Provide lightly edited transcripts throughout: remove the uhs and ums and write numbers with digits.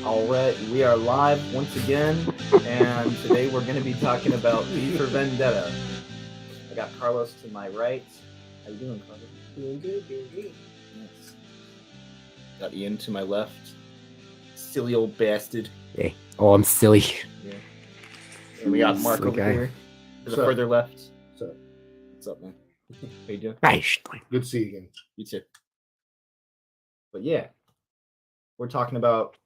All right, we are live once again, and today we're going to be talking about V for Vendetta. I got Carlos to my right. How you doing, Carlos? Doing good, doing good. Nice. Got Ian to my left. Silly old bastard. Hey. Oh, I'm silly. Yeah. And we got Mark Silly over guy. here to the What's up? further left. So, What's up, man? How you doing? Nice. good to see you again. You too. But yeah, we're talking about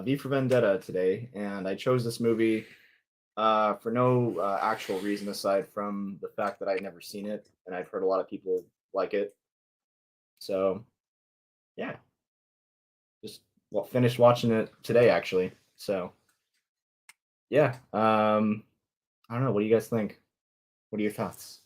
V for Vendetta today, and I chose this movie for no actual reason aside from the fact that I'd never seen it, and I've heard a lot of people like it. So, yeah, just finished watching it today actually. So, yeah, I don't know. What do you guys think? What are your thoughts?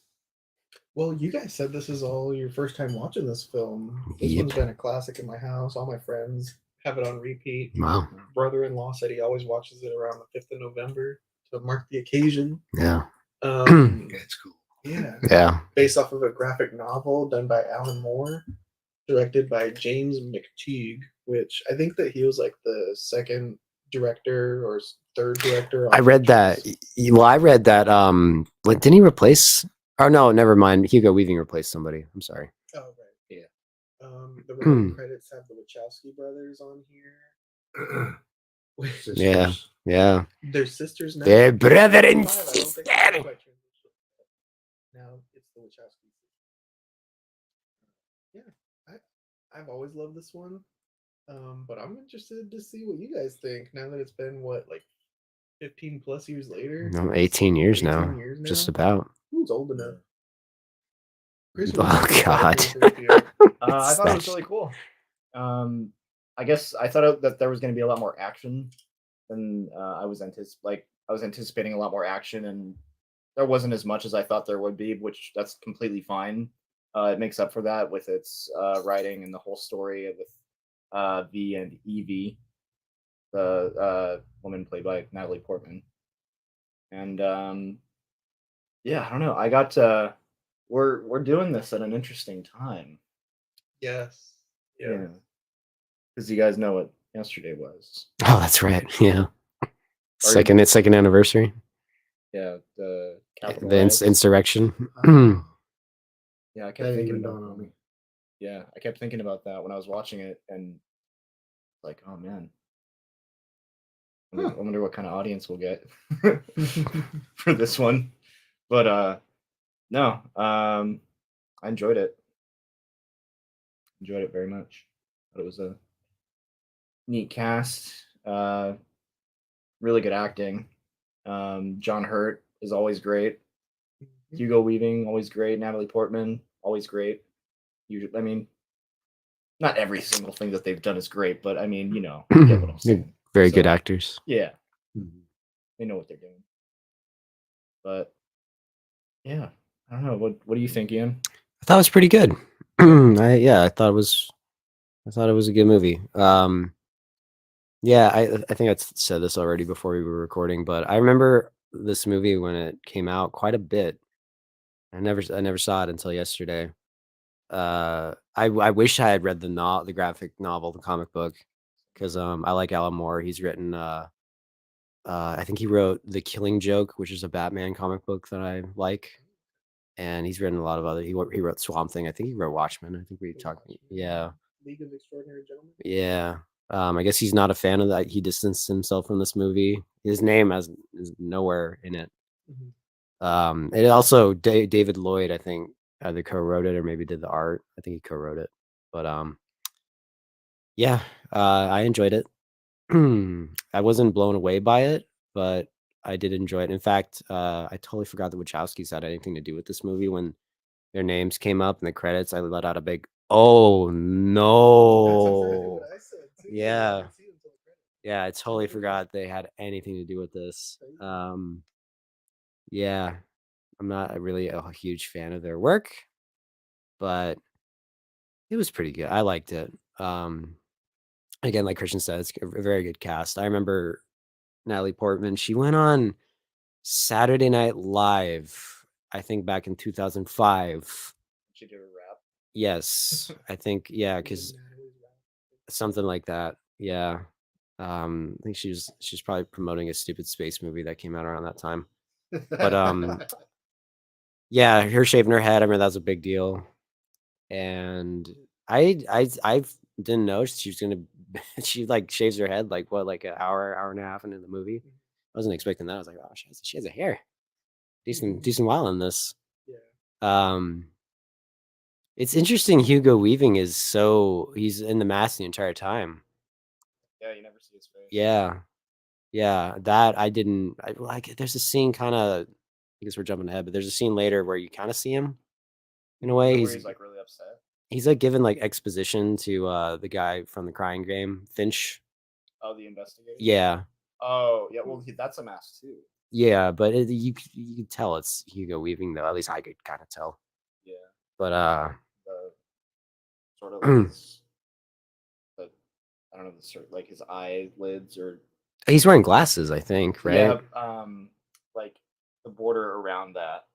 Well, you guys said this is all your first time watching this film. This Yep. one's been a classic in my house. All my friends have it on repeat. Wow. Brother-in-law said he always watches it around the 5th of November to mark the occasion. Yeah. That's cool. Yeah. Yeah. Based off of a graphic novel done by Alan Moore, directed by James McTeague, which I think that he was like the second director or third director. I read that. Well, I read that. Like, didn't he replace? Oh no, never mind. Hugo Weaving replaced somebody. I'm sorry. Oh, right. Yeah. The writing credits have the Wachowski brothers on here. Yeah. Yeah. They're sisters now. They're brother and I don't think sister. it's quite transitioned. Now it's the Wachowski. Yeah, I've always loved this one, but I'm interested to see what you guys think now that it's been like 15 plus years later. No, 18 years 18 now. years now. Just about. Who's old enough? Chris, Oh, what do you think about God. this first view? I thought it was really cool. I guess I thought that there was going to be a lot more action than I was anticipating a lot more action, and there wasn't as much as I thought there would be, which that's completely fine. It makes up for that with its writing and the whole story with V and Evie, the woman played by Natalie Portman. And yeah, I don't know. I got we're doing this at an interesting time. Yes. Yeah. Because you guys know what yesterday was. Oh, that's right. Yeah. Second anniversary. Yeah, the Capitol The riots. insurrection. Yeah, I kept thinking about on me. Yeah, I kept thinking about that when I was watching it, and like, oh man, I wonder what kind of audience we'll get for this one. But no, I enjoyed it. Enjoyed it very much. Thought it was a neat cast. Really good acting. John Hurt is always great. Hugo Weaving, always great. Natalie Portman, always great. I mean, not every single thing that they've done is great, but I mean, you know, you get what I'm saying. Very good actors. Yeah. They know what they're doing. But yeah, I don't know. What do you think, Ian? I thought it was pretty good. I thought it was a good movie. Yeah, I think I said this already before we were recording, but I remember this movie when it came out quite a bit. I never saw it until yesterday. I wish I had read the graphic novel, the comic book, because I like Alan Moore. He's written I think he wrote The Killing Joke, which is a Batman comic book that I like, and he's written a lot of other. He wrote Swamp Thing. I think he wrote Watchmen. I think we talked. Yeah. League of Extraordinary Gentlemen. Yeah. I guess he's not a fan of that. He distanced himself from this movie. His name is nowhere in it. It also David Lloyd, I think, either co-wrote it or maybe did the art. I think he co-wrote it. But yeah, I enjoyed it. I wasn't blown away by it, but I did enjoy it. In fact, I totally forgot the Wachowskis had anything to do with this movie. When their names came up in the credits, I let out a big, "Oh no!" That's exactly what I said too. Yeah. Yeah, I totally forgot they had anything to do with this. Yeah, I'm not really a huge fan of their work, but it was pretty good. I liked it. Again, like Christian said, it's a very good cast. I remember Natalie Portman. She went on Saturday Night Live, I think back in 2005. She did a rap. Yes, I think, yeah, because something like that. Yeah. I think she's probably promoting a stupid space movie that came out around that time. But yeah, her shaving her head. I mean, that was a big deal. And I didn't know she was gonna. She like shaves her head like what, like an hour and a half into the movie. I wasn't expecting that. I was like, oh, she has a hair. Decent while in this. Yeah. Um, it's interesting. Hugo Weaving he's in the mask the entire time. Yeah, you never see his face. Yeah, that I didn't. I like. There's a scene kind of. I guess we're jumping ahead, but there's a scene later where you kind of see him in a way. Where he's like really upset. He's like giving like exposition to the guy from the Crying Game, Finch. Oh, the investigator. Yeah, Oh, yeah. Well, that's a mask too. yeah, but you can tell it's Hugo Weaving though. At least I could kind of tell. Yeah. But The sort of like his, the, I don't know, the sort like his eyelids or he's wearing glasses, I think, right? yeah, like the border around that,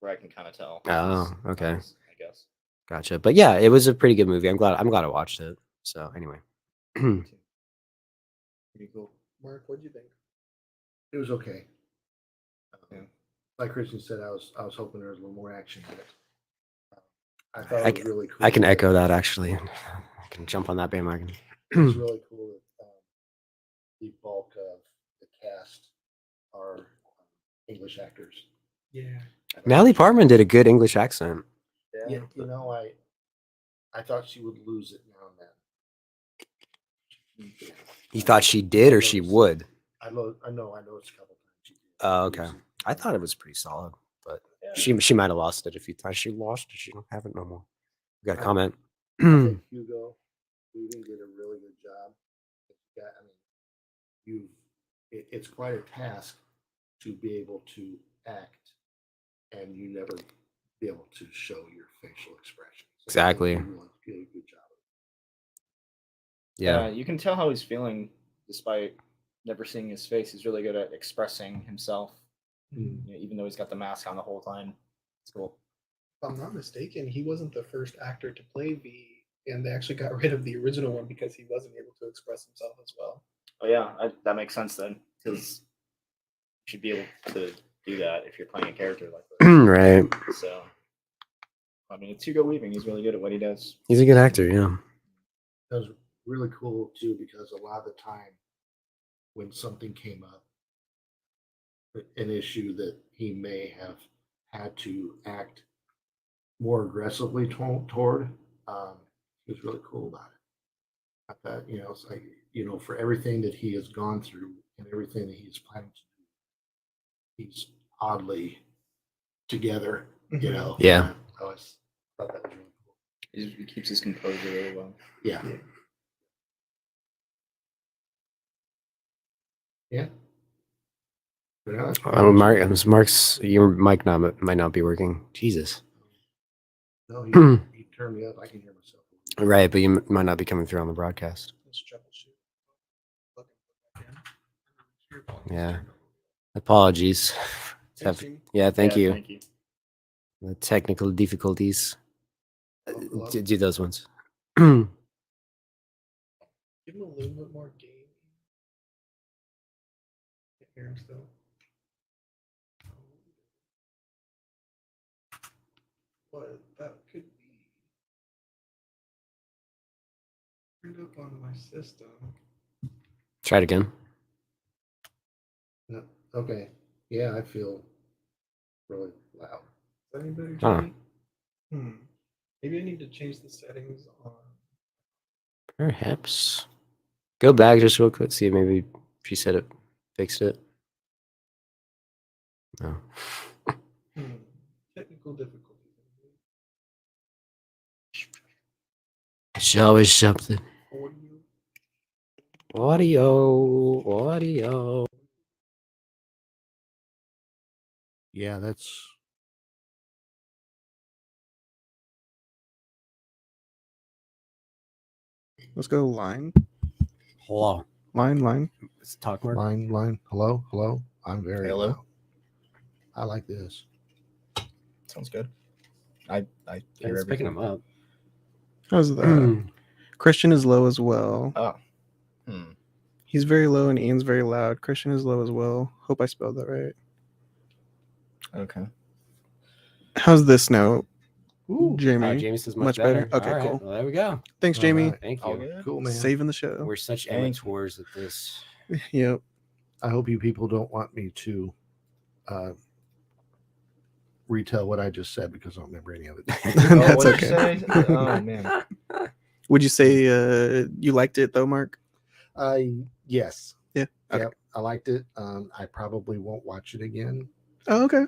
where I can kind of tell. Oh, okay. I guess. Gotcha. But yeah, it was a pretty good movie. I'm glad I watched it. So anyway. Pretty cool. Mark, what'd you think? It was okay. Yeah. Like Christian said, I was hoping there was a little more action in it. I thought I it was really cool. I can echo that actually. I can jump on that bandwagon. It was really cool that the bulk of the cast are English actors. Yeah. Natalie Portman did a good English accent. Yeah, you know, I thought she would lose it now and then. You thought she did or she would? I know it's a couple times she did. Oh, okay. I thought it was pretty solid, but Yeah. she might have lost it a few times. She lost it. She don't have it no more. We got a comment. I think Hugo Weaving did a really good job. I mean, it's quite a task to be able to act and you never be able to show your facial expressions. Exactly. You really did a good job. Yeah. You can tell how he's feeling despite never seeing his face. He's really good at expressing himself, you know, even though he's got the mask on the whole time. It's cool. If I'm not mistaken, he wasn't the first actor to play V, and they actually got rid of the original one because he wasn't able to express himself as well. Oh yeah, that makes sense then, because you should be able to do that if you're playing a character like this. Right. So, I mean, it's Hugo Weaving. He's really good at what he does. He's a good actor, yeah. That was really cool too, because a lot of the time when something came up, an issue that he may have had to act more aggressively toward, he was really cool about it. I thought, you know, it's like, you know, for everything that he has gone through and everything that he's planning to do, he's oddly together, you know. Yeah. I always thought that was really cool. He keeps his composure really well. Yeah. Yeah. Mark's your mic might not be working. Jesus. No, he turned me up. I can hear myself. Right, but you might not be coming through on the broadcast. Let's troubleshoot. Yeah. Apologies. Yeah, thank you. Thank you. The technical difficulties. Hello? Do those ones. Give him a little bit more gain. Can't hear him still. What that could be turned up on my system. Try it again. No, okay. Yeah, I feel really loud. Is that any better, Huh. Jimmy? Maybe I need to change the settings on. Perhaps. Go back just real quick. See if maybe she said it fixed it. No. Technical difficulties. It's always something. Audio. Audio. Yeah, that's. Let's go line. Hello. Line. It's talk mark. Line. Hello. I'm very Hello? loud. I like this. Sounds good. I hear It's picking everything. them up. How's that? Christian is low as well. Oh, Hmm. He's very low and Ian's very loud. Christian is low as well. Hope I spelled that right. Okay. How's this note, Ooh, Jamie? Jamie says much much better? better. Okay, All right, cool. Well, there we go. Thanks, all Jamie. right. Thank All you. good. Cool, man. Saving the show. We're such Thank you. amateurs at this. Yep. I hope you people don't want me to retell what I just said because I don't remember any of it. Oh, That's what'd you okay. say? Oh man. Would you say you liked it though, Mark? Yes. Yeah. Okay. Yep. I liked it. I probably won't watch it again. Oh, okay.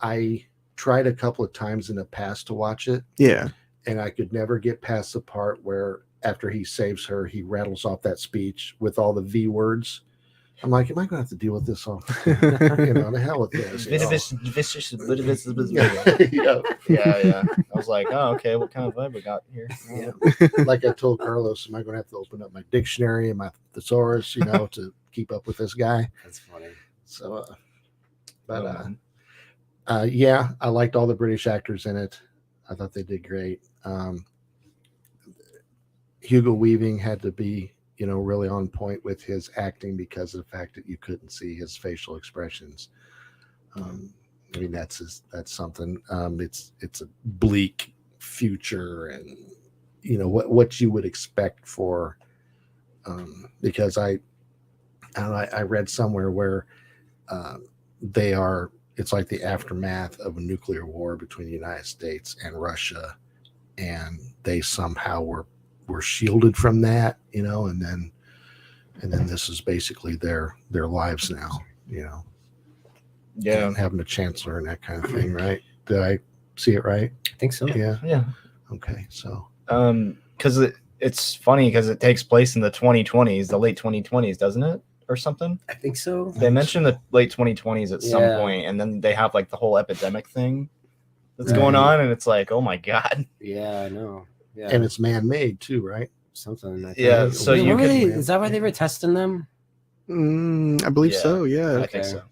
I tried a couple of times in the past to watch it, Yeah. and I could never get past the part where after he saves her, he rattles off that speech with all the V words. I'm like, am I going to have to deal with this all? The hell with this. Yeah. I was like, oh, okay, what kind of vibe we got here? Yeah. Like I told Carlos, am I going to have to open up my dictionary and my thesaurus, to keep up with this guy? That's funny. So, Oh, yeah, I liked all the British actors in it. I thought they did great. Hugo Weaving had to be, really on point with his acting because of the fact that you couldn't see his facial expressions. That's something. It's a bleak future, and what you would expect for. Because I read somewhere where it's like the aftermath of a nuclear war between the United States and Russia, and they somehow were shielded from that, and then this is basically their lives now, yeah. having a chancellor and that kind of thing, right? Did I see it right? I think so. Yeah. Okay, so Because it's funny because it takes place in the 2020s, the late 2020s, doesn't it, or something? I think so. They mentioned the late 2020s at some Yeah. point, and then they have like the whole epidemic thing that's Right. going on, and it's like, oh my god. Yeah, I know. Yeah, and it's man-made too, right? something. I think. Yeah, so Wait, you what were could- they- Is that why they were testing them? I believe Yeah. so. Yeah. I Okay. think so.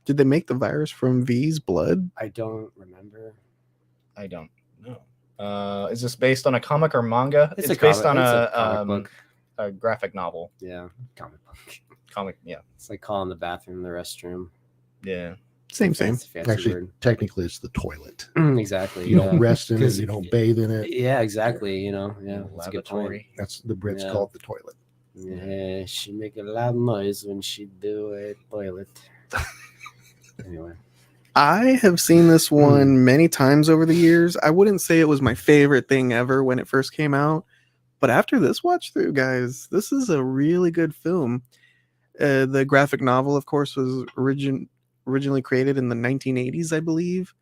Did they make the virus from V's blood? I don't remember. I don't know. Is this based on a comic or manga? It's It's a based comic- on it's a comic book. a graphic novel. Yeah, comic book. Comic, yeah. It's like calling the bathroom the restroom. Yeah. Same. Fancy Actually, word. technically, it's the toilet. Exactly. You don't yeah. rest in it. 'Cause- You don't bathe in it. Yeah, exactly. Yeah, that's a good point. Laboratory. That's the Brits Yeah. call it the toilet. Yeah, she make a loud noise when she do a toilet. Anyway, I have seen this one many times over the years. I wouldn't say it was my favorite thing ever when it first came out, but after this watch through, guys, this is a really good film. The graphic novel, of course, was originally created in the 1980s, I believe.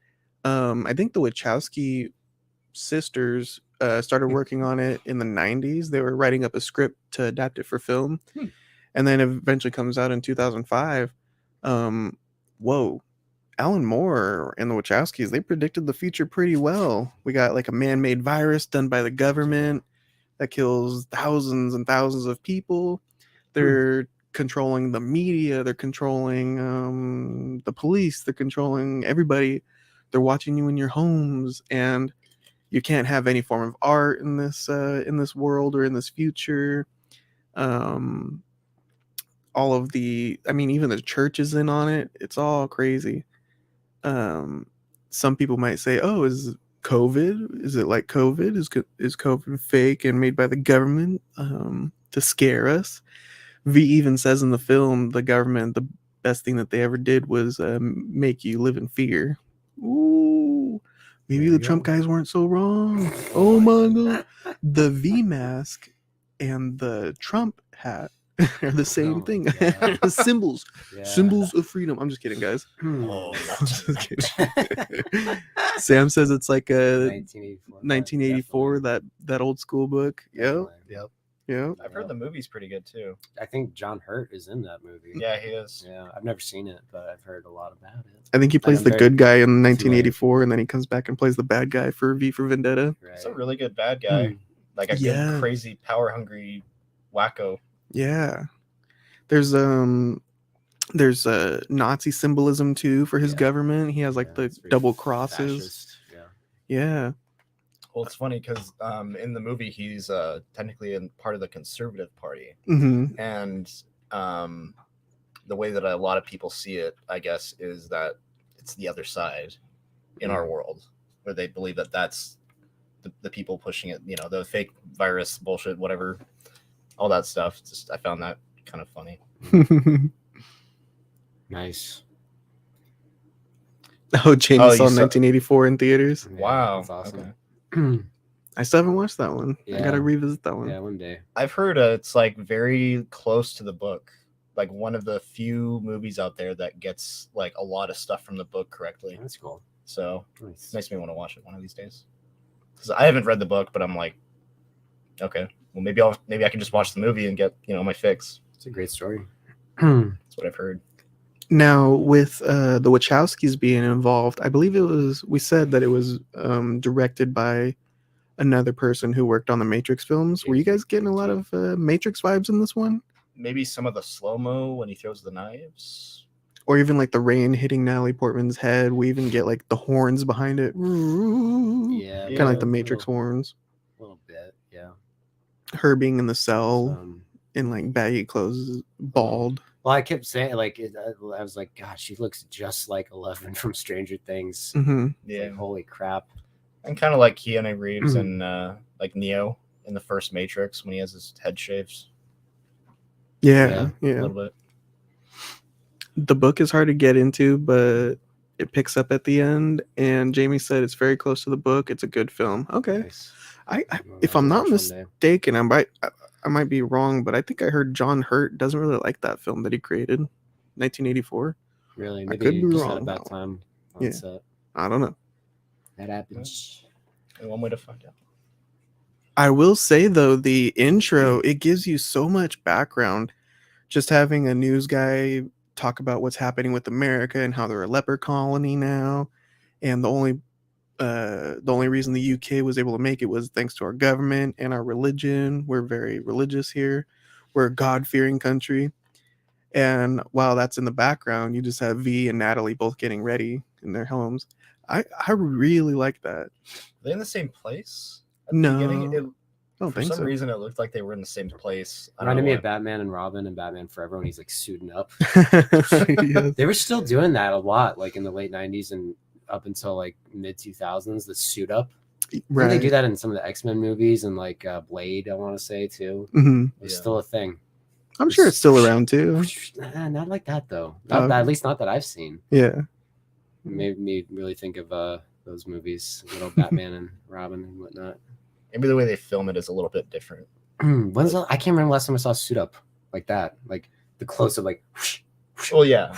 I think the Wachowski sisters started working on it in the 90s. They were writing up a script to adapt it for film, and then eventually comes out in 2005. Whoa. Alan Moore and the Wachowskis, they predicted the future pretty well. We got like a man-made virus done by the government that kills thousands and thousands of people. They're controlling the media. They're controlling the police. They're controlling everybody. They're watching you in your homes, and you can't have any form of art in this world or in this future. All of even the church is in on it. It's all crazy. Some people might say, "Oh, is it like COVID? Is COVID fake and made by the government to scare us?" V even says in the film, the government, the best thing that they ever did was make you live in fear. Ooh, maybe the Trump guys weren't so wrong. Oh my god, the V mask and the Trump hat are the same Oh, thing. God. Symbols of freedom. I'm just kidding, guys. Oh, I'm just kidding. Sam says it's like a 1984, that old school book. Yep. I've heard the movie's pretty good too. I think John Hurt is in that movie. Yeah, he is. Yeah, I've never seen it, but I've heard a lot about it. I think he plays I'm the very good guy in 1984, and then he comes back and plays the bad guy for V for Vendetta. Right. It's a really good bad guy. Like a Yeah. good, crazy, power hungry wacko. Yeah. There's Nazi symbolism too for his government. He has like the it's very double crosses. fascist, Yeah. Yeah. Well, it's funny because in the movie he's technically in part of the Conservative Party, and the way that a lot of people see it, I guess, is that it's the other side in our world, where they believe that that's the people pushing it. You know, the fake virus bullshit, whatever, all that stuff. Just I found that kind of funny. Nice. Oh, Jamie Oh, saw you saw- 1984 in theaters. Yeah, Wow, that's awesome. okay. I still haven't watched that one. I gotta Yeah. revisit that one. Yeah, one day. I've heard it's like very close to the book. Like one of the few movies out there that gets like a lot of stuff from the book correctly. That's cool. So Nice. it makes me want to watch it one of these days. Because I haven't read the book, but I'm like, okay, well maybe I can just watch the movie and get my fix. It's a great story. That's what I've heard. Now, with the Wachowskis being involved, I believe we said that it was directed by another person who worked on the Matrix films. Were you guys getting a lot of Matrix vibes in this one? Maybe some of the slow-mo when he throws the knives. Or even like the rain hitting Natalie Portman's head. We even get like the horns behind it. Yeah. Kind of like the Matrix horns. A little bit, yeah. Her being in the cell Um, in like baggy clothes, bald. well, I kept saying, like, I was like, God, she looks just like 11 from Stranger Things. Hmm. It's like, holy crap. And kind of like Keanu Reeves and like Neo in the first Matrix when he has his head shaves. Yeah. A little bit. The book is hard to get into, but it picks up at the end. And Jamie said it's very close to the book. It's a good film. Okay. Nice. If I'm not Watch one day. mistaken, I might be wrong, but I think I heard John Hurt doesn't really like that film that he created, 1984. Really, I maybe could be just had wrong, a bad though. time on Yeah. set. I don't know. That happens. And one way to find out. I will say though, the intro, it gives you so much background. Just having a news guy talk about what's happening with America and how they're a leper colony now, and the only reason the UK was able to make it was thanks to our government and our religion. We're very religious here. We're a God-fearing country. And while that's in the background, you just have V and Natalie both getting ready in their homes. I really like that. Are they in the same place? No, Beginning? I don't For think some so. reason, it looked like they were in the same place. I don't Reminded know me why. of Batman and Robin and Batman Forever when he's like suiting up. Yes. They were still doing that a lot, like in the late 90s and up until like mid 2000s, the suit up. I think they do that in some of the X-Men movies and like Blade, I want to say too. Mhm. It's Yeah. still a thing. I'm sure it's still around too. Not like that though. Not that, at least not that I've seen. Yeah. It made me really think of those movies, little Batman and Robin and whatnot. Maybe the way they film it is a little bit different. When's I can't remember last time I saw a suit up like that, like the close up, like Well, yeah,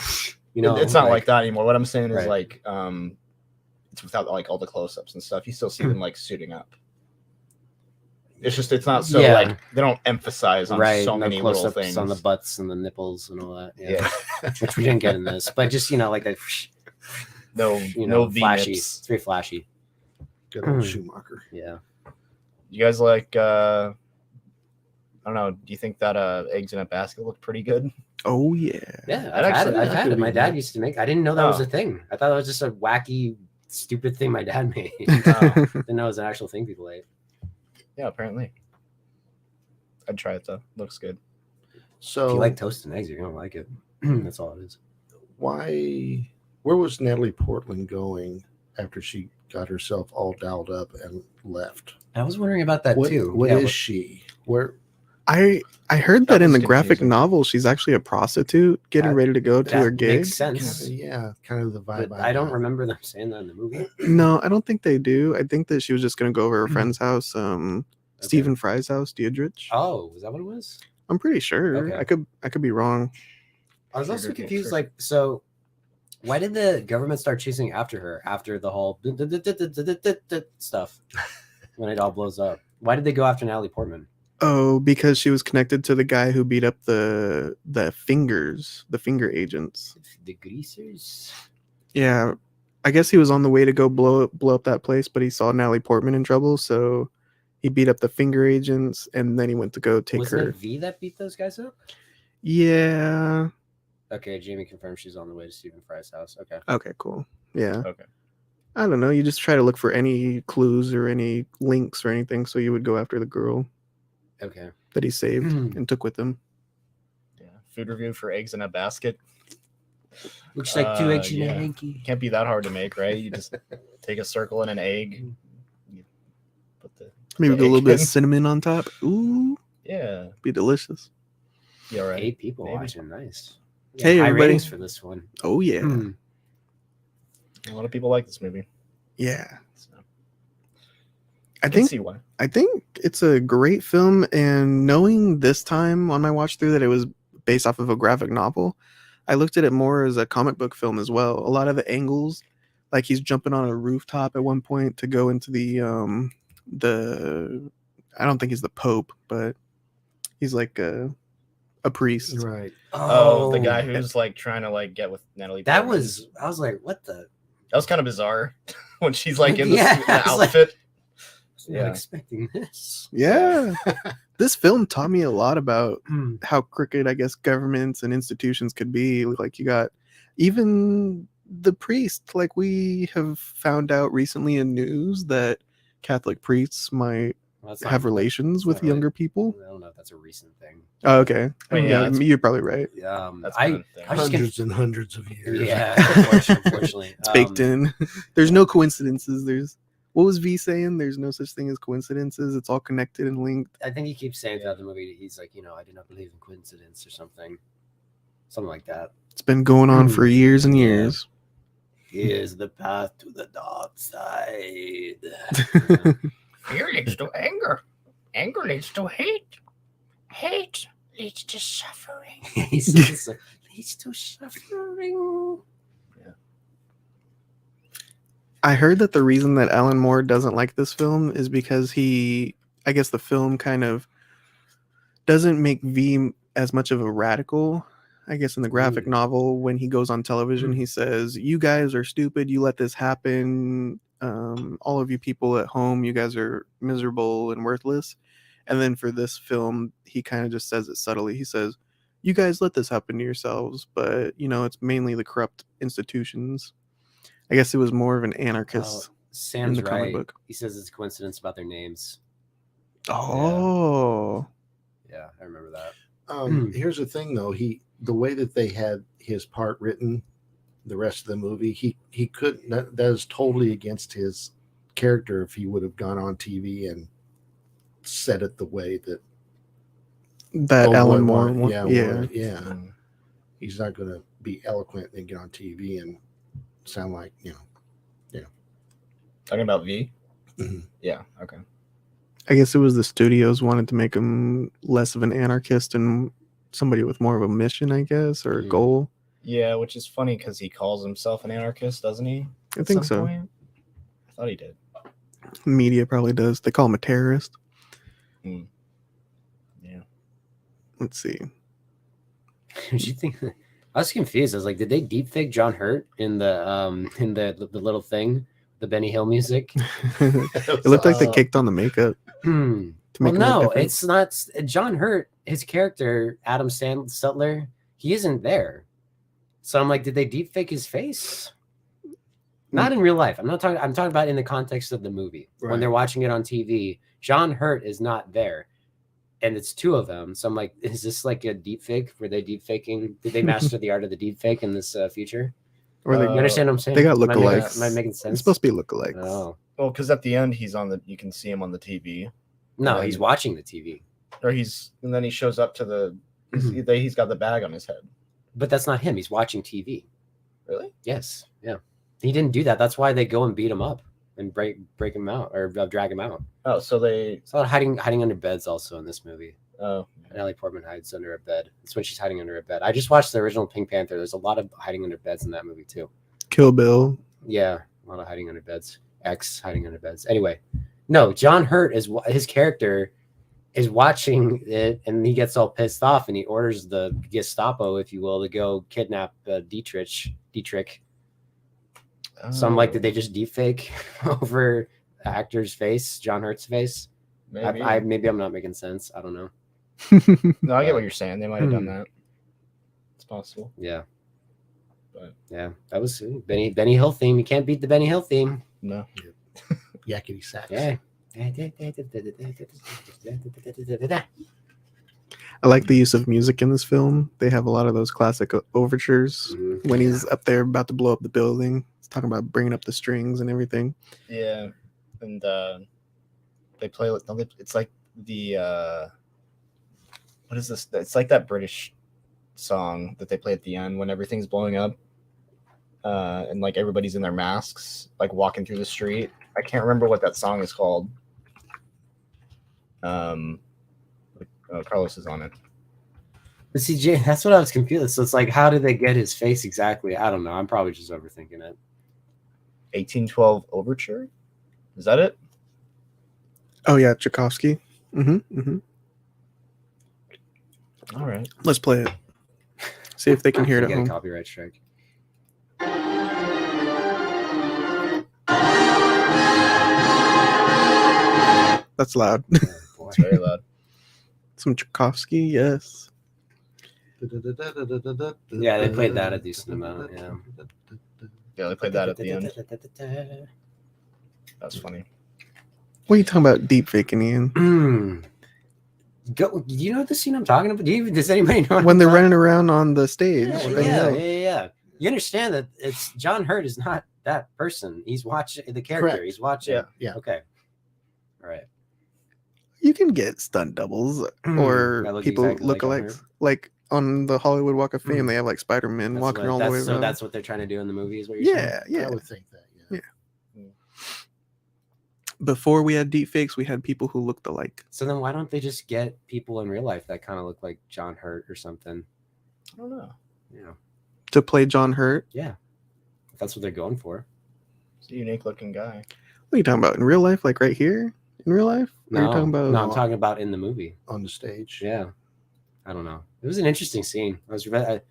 you know, it's not like that anymore. What I'm saying is Right. like, it's without like all the close-ups and stuff. You still see them like suiting up. It's just it's not so Yeah. like they don't emphasize on right, so no many little close-ups things on the butts and the nipples and all that. Yeah, Yeah, which we didn't get in this, but just like that, no no V flashy. nips. It's very flashy. Good old Schumacher. Yeah. You guys like I don't know. Do you think that eggs in a basket looked pretty good? Oh yeah. Yeah, That I've had it. actually- I've that had could it. My be dad nice. used to make. I didn't know that was Oh. a thing. I thought it was just a wacky, stupid thing my dad made. Oh. Didn't know it was an actual thing people ate. Yeah, apparently. I'd try it though. Looks good. So If you like toast and eggs, you're gonna like it. That's all it is. where was Natalie Portman going after she got herself all dialed up and left? I was wondering about that too. What Yeah, is she? Where I heard That that in was the graphic confusing. novel, she's actually a prostitute getting That- ready to go to that her gig. makes sense. kind of the vibe. But I don't remember them saying that in the movie. No, I don't think they do. I think that she was just gonna go over her Mm-hmm. friend's house, Stephen Fry's house, Deirdrich. Oh, was that what it was? I'm pretty sure. Okay. I could be wrong. I was also Sugar cane confused. trick. Like, so why did the government start chasing after her after the whole stuff when it all blows up? Why did they go after Natalie Portman? Oh, because she was connected to the guy who beat up the finger agents. The greasers. Yeah, I guess he was on the way to go blow up that place, but he saw Natalie Portman in trouble, so he beat up the finger agents, and then he went to go take Wasn't her. it V that beat those guys up? Yeah. Okay, Jamie confirmed she's on the way to Stephen Fry's house. Okay. Okay. Cool. Yeah. Okay. I don't know. You just try to look for any clues or any links or anything. So you would go after the girl Okay. that he saved and took with him. Yeah. Food review for eggs in a basket. Looks like 2 eggs in a yeah. hanky. Can't be that hard to make, right? You just take a circle and an egg. You put Maybe the put a little egg bit of in. cinnamon on top. Ooh, Yeah. be delicious. Yeah, right. 8 people Maybe. watching. Nice. Hey, High everybody. ratings for this one. Oh yeah, A lot of people like this movie. yeah. So. I can think see why. I think it's a great film, and knowing this time on my watch through that it was based off of a graphic novel, I looked at it more as a comic book film as well. A lot of the angles, like he's jumping on a rooftop at one point to go into the I don't think he's the Pope, but he's like a priest. Right. Oh, the guy who's like trying to like get with Natalie. That Portman. was. I was like, what the? That was kind of bizarre when she's like in the, Yeah, the I was like- outfit. I was not expecting this. Yeah. This film taught me a lot about Hmm. how crooked, I guess, governments and institutions could be. Like you got even the priest, like we have found out recently in news that Catholic priests might Well, that's have not- relations with not really- younger people. I don't know if that's a recent thing. Oh, okay. Wait, yeah, yeah, that's- you're probably right. That's I been a thing. I was just gonna- Hundreds and hundreds of years. yeah, unfortunately, It's baked in. There's no coincidences. There's what was V saying? There's no such thing as coincidences. It's all connected and linked. I think he keeps saying throughout the movie, he's like, I do not believe in coincidence or something like that. It's been going on for years and Yeah. years. Here's the path to the dark side. Fear leads to anger. Anger leads to hate. Hate leads to suffering. He's like, leads to suffering. I heard that the reason that Alan Moore doesn't like this film is because I guess the film kind of doesn't make V as much of a radical. I guess in the graphic novel, when he goes on television, he says, "You guys are stupid. You let this happen. All of you people at home, you guys are miserable and worthless." And then for this film, he kind of just says it subtly. He says, "You guys let this happen to yourselves, but it's mainly the corrupt institutions." I guess it was more of an anarchist. Sam's in the comic right. book. He says it's a coincidence about their names. Oh, Yeah, I remember that. Here's the thing, though. The way that they had his part written, the rest of the movie, he couldn't. That is totally against his character if he would have gone on TV and said it the way that that Old Alan Boy Moore wanted. one. Yeah. would. Yeah. He's not going to be eloquent and get on TV and sound like Talking about V? Mhm. Yeah, okay. I guess it was the studios wanted to make him less of an anarchist and somebody with more of a mission, I guess, or a goal. Yeah, which is funny because he calls himself an anarchist, doesn't he? I think so. Point? I thought he did. Media probably does. They call him a terrorist. Yeah. Let's see. Did you think? I was confused. I was like, did they deepfake John Hurt in the little thing, the Benny Hill music? It looked like they kicked on the makeup. Hmm. To make Well, him look no, different. it's not. John Hurt, his character, Adam Sutler, he isn't there. So I'm like, did they deepfake his face? Not in real life. I'm talking about in the context of the movie. When Right. they're watching it on TV, John Hurt is not there. And it's two of them. So I'm like, is this like a deepfake? Were they deepfaking? Did they master the art of the deepfake in this future? Or they, You understand what I'm saying? they got Am I making- lookalikes. Am I making sense? It's supposed to be lookalikes. Oh. Well, because at the end you can see him on the TV, No, And he's then- watching the TV. and then he shows up to he's got the bag on his head. But that's not him. He's watching TV. Really? Yes. Yeah. He didn't do that. That's why they go and beat him up and break him out or drag him out. Oh, so they. It's a lot of hiding under beds also in this movie. Oh, Natalie Portman hides under a bed. That's when she's hiding under a bed. I just watched the original Pink Panther. There's a lot of hiding under beds in that movie too. Kill Bill. Yeah, a lot of hiding under beds. X hiding under beds. Anyway, no, John Hurt his character is watching it, and he gets all pissed off, and he orders the Gestapo, if you will, to go kidnap Dietrich. So I'm like, did they just deepfake over the actor's face, John Hurt's face? Maybe. Maybe I'm not making sense. I don't know. No, I get what you're saying. They might have done that. It's possible. Yeah. But Yeah, that was Benny Hill theme. You can't beat the Benny Hill theme. No. Yakety sax. Yeah. I like the use of music in this film. They have a lot of those classic overtures Mhm. when he's up there about to blow up the building. He's talking about bringing up the strings and everything. Yeah, and they play. It's like the what is this? It's like that British song that they play at the end when everything's blowing up, and like everybody's in their masks, like walking through the street. I can't remember what that song is called. Carlos is on it. But see, Jay, that's what I was confused. So it's like, how did they get his face exactly? I don't know. I'm probably just overthinking it. 1812 Overture. Is that it? Oh yeah, Tchaikovsky. All right. Let's play it. See if they can hear it We at get a home. copyright strike. That's loud. Oh, boy. It's very loud. Some Tchaikovsky, yes. Yeah, they played that a decent amount. Yeah. Yeah, they played that at the end. That's funny. What are you talking about? Deep faking, Ian? Do you know the scene I'm talking about? Does anybody know what When I'm they're talking running around on the stage. Yeah. You understand that it's John Hurt is not that person. He's watching the character. Correct. He's watching. Yeah. Okay. All right. You can get stunt doubles or That look people exactly like John lookalikes. Hurt. Like on the Hollywood Walk of Fame, they have like Spider-Man walking all the way So around. that's what they're trying to do in the movie, is what you're saying? Yeah. I would think that. Yeah. Before we had deep fakes, we had people who looked alike. So then why don't they just get people in real life that kind of look like John Hurt or something? I don't know. Yeah. To play John Hurt. Yeah. If that's what they're going for. It's a unique looking guy. What are you talking about? In real life? Like right here? In real life? Or are No, you talking about? no, I'm talking about in the movie. On the stage. Yeah. I don't know. It was an interesting scene. He had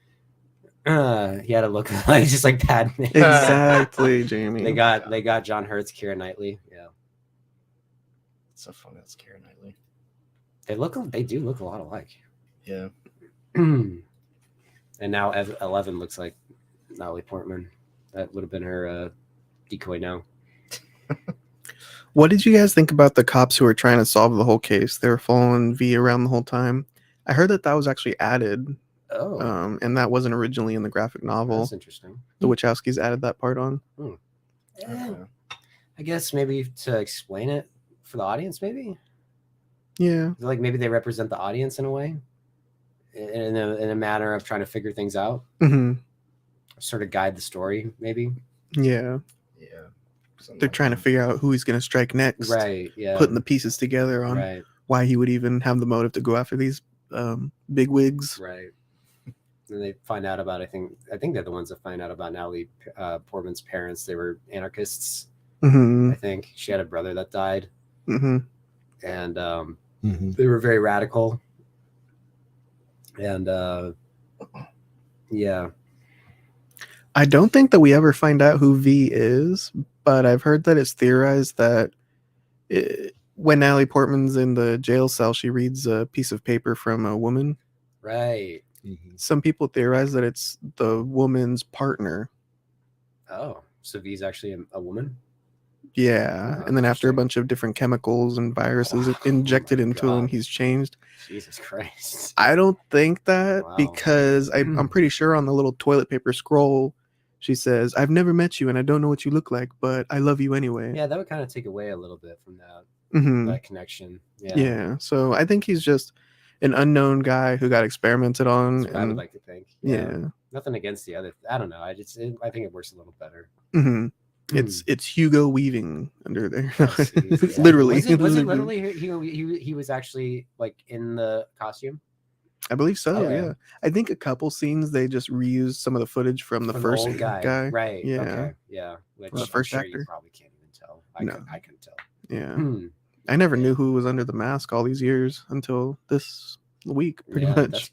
to look like just like Padme. Exactly, Jamie. They got John Hurt's Keira Knightley. Yeah. It's so funny. That's Keira Knightley. They do look a lot alike. Yeah. And now 11 looks like Natalie Portman. That would have been her decoy now. What did you guys think about the cops who were trying to solve the whole case? They were following V around the whole time. I heard that was actually added, Oh, and that wasn't originally in the graphic novel. that's interesting. The Wachowskis added that part on. Yeah, I guess maybe to explain it for the audience, maybe. Yeah. Like maybe they represent the audience in a way, in a manner of trying to figure things out, sort of guide the story, maybe. Yeah. Yeah. They're trying to figure out who he's going to strike next. Right. Yeah. Putting the pieces together on why he would even have the motive to go after these big wigs. Right. And they find out about, I think they're the ones that find out about Natalie Portman's parents. They were anarchists. I think she had a brother that died. And they were very radical. And yeah. I don't think that we ever find out who V is, but I've heard that it's theorized that when Natalie Portman's in the jail cell, she reads a piece of paper from a woman. Right. Some people theorize that it's the woman's partner. Oh, so V's actually a woman? Yeah. And then after a bunch of different chemicals and viruses injected into him, he's changed. Jesus Christ. I don't think that because I'm pretty sure on the little toilet paper scroll, she says, "I've never met you and I don't know what you look like, but I love you anyway." Yeah, that would kind of take away a little bit from that, that connection. Yeah. So I think he's just an unknown guy who got experimented on. That's what I would like to think. Yeah. Nothing against the other. I don't know. I think it works a little better. It's Hugo weaving under there. It's literally. Was it literally he was actually like in the costume? I believe so. Yeah. I think a couple scenes they just reused some of the footage from the first old guy. Right. Yeah. Okay. Yeah. Which the first actor. You probably can't even tell. I couldn't tell. Yeah. I never knew who was under the mask all these years until this week, pretty much.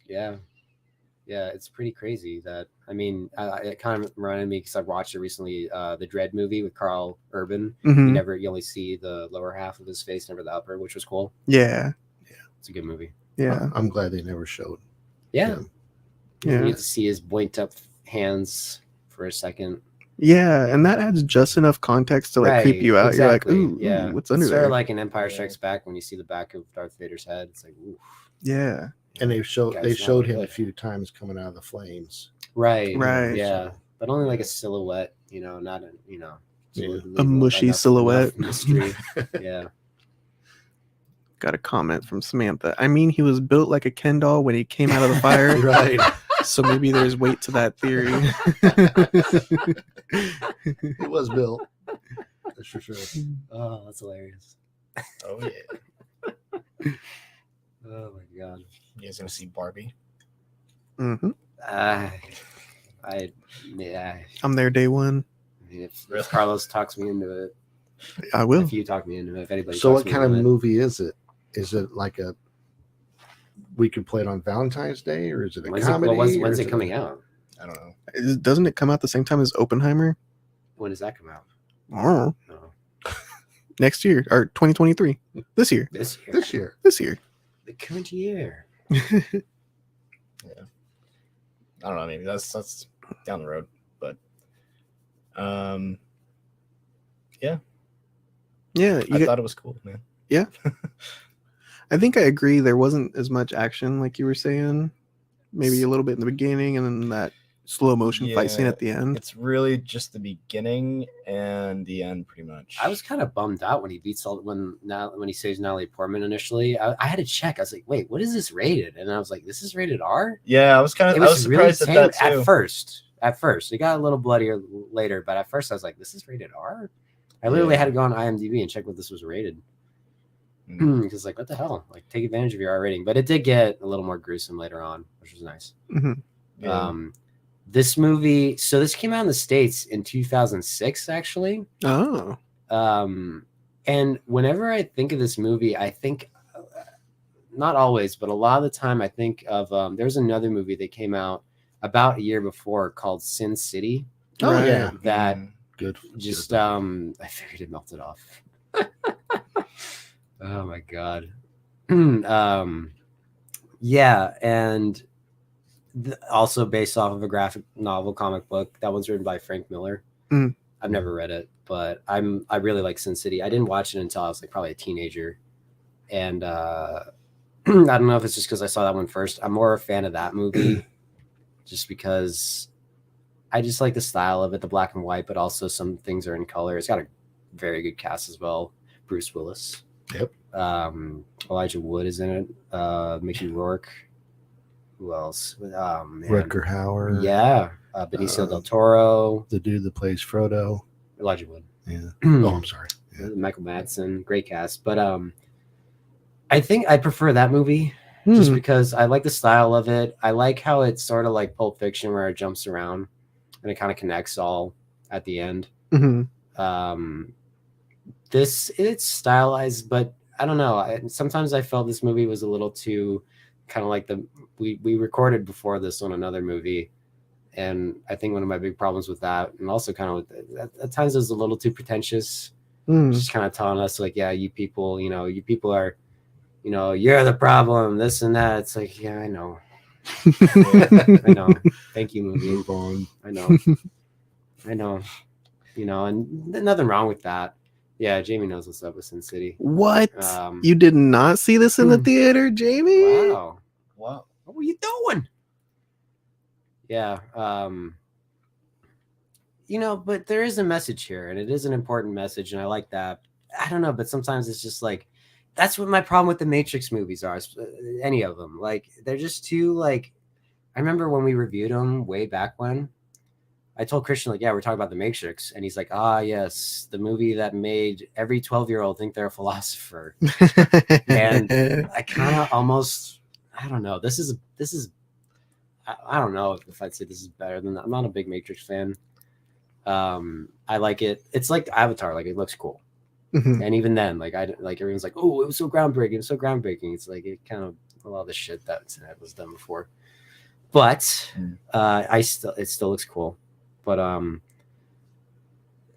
Yeah, it's pretty crazy that, I mean, it kind of reminded me because I watched it recently, the Dread movie with Carl Urban. You only see the lower half of his face, never the upper, which was cool. Yeah. It's a good movie. Yeah. I'm glad they never showed. Yeah. You get to see his boinked up hands for a second. Yeah, and that adds just enough context to like creep you out. Exactly. You're like, ooh, yeah. ooh, what's under It's sort there? of like in Empire Yeah. Strikes Back when you see the back of Darth Vader's head. It's like, ooh. Yeah, And they showed Guy's not him a good. few times coming out of the flames. Right. Right. Yeah. But only like a Yeah. silhouette, not a, to Yeah. leave A mushy silhouette. mystery. Yeah. Got a comment from Samantha. I mean, he was built like a Ken doll when he came out of the fire. Right. So maybe there's weight to that theory. It was built. That's for sure. Oh, that's hilarious. Oh yeah. Oh my god. You guys gonna see Barbie? hmm Yeah. I'm there day one. I mean, if Really? Carlos talks me into it, I will. if you talk me into it, if anybody. So, talks what me kind of into it, movie is it? Is it like a? We could play it on Valentine's Day, or is it a comedy? when's or is it coming out? I don't know. Doesn't it come out the same time as Oppenheimer? When does that come out? Oh, No. next year or 2023. This year. This year. This year. This year. The current year. I don't know. Maybe that's down the road, but yeah, Yeah, I thought it was cool, man. I think I agree. There wasn't as much action, like you were saying. Maybe a little bit in the beginning, and then that slow motion fight scene Yeah, at the end. It's really just the beginning and the end, pretty much. I was kind of bummed out when he beats when he saves Natalie Portman initially. I had to check. I was like, wait, what is this rated? And I was like, this is rated R? Yeah, I was kind of. It I was was really surprised at that tame too. at first. It got a little bloodier later, but at first I was like, this is rated R? I literally Yeah. had to go on IMDb and check what this was rated. Mm. Because like, what the hell? Like, take advantage of your R rating. But it did get a little more gruesome later on, which was nice. Mhm. Yeah. This movie, so this came out in the States in 2006, actually. Oh, And whenever I think of this movie, I think, not always, but a lot of the time I think of, there's another movie that came out about a year before called Sin City. Oh Right. yeah, That good. just, good. I figured it melted off. Oh my God. Yeah. And also based off of a graphic novel comic book. That one's written by Frank Miller. Mm. I've never read it, but I really like Sin City. I didn't watch it until I was like probably a teenager. And I don't know if it's just because I saw that one first. I'm more a fan of that movie just because I just like the style of it, the black and white, but also some things are in color. It's got a very good cast as well. Bruce Willis. Yep. Elijah Wood is in it. Mickey Rourke. Who else? Man. Rutger Hauer. Yeah. Benicio del Toro. The dude that plays Frodo. Elijah Wood. Yeah. Oh, I'm sorry. Yeah. Michael Madsen. Great cast. But I think I prefer that movie just because I like the style of it. I like how it's sort of like Pulp Fiction where it jumps around and it kind of connects all at the end. Mhm. It's stylized, but I don't know. Sometimes I felt this movie was a little too kind of like we recorded before this on another movie. And I think one of my big problems with that, and also kind of with at times it was a little too pretentious, just kind of telling us like, yeah, you people are, you're the problem, this and that. It's like, yeah, I know. I know. Thank you, movie. Move on. I know. And nothing wrong with that. Yeah, Jamie knows what's up with Sin City. What? You did not see this in the theater, Jamie? Wow. Wow. What were you doing? Yeah. But there is a message here, and it is an important message, and I like that. I don't know, but sometimes it's just like, that's what my problem with the Matrix movies are. Any of them. Like, they're just too, like, I remember when we reviewed them way back when, I told Christian, like, yeah, we're talking about the Matrix. And he's like, yes, the movie that made every 12-year-old think they're a philosopher. And I kind of almost, I don't know. This is, I don't know if I'd say this is better than that. I'm not a big Matrix fan. I like it. It's like Avatar. Like, it looks cool. And even then, like, everyone's like, oh, it was so groundbreaking. It's so groundbreaking. It's like, it kind of, a lot of the shit that was done before. But it still looks cool. But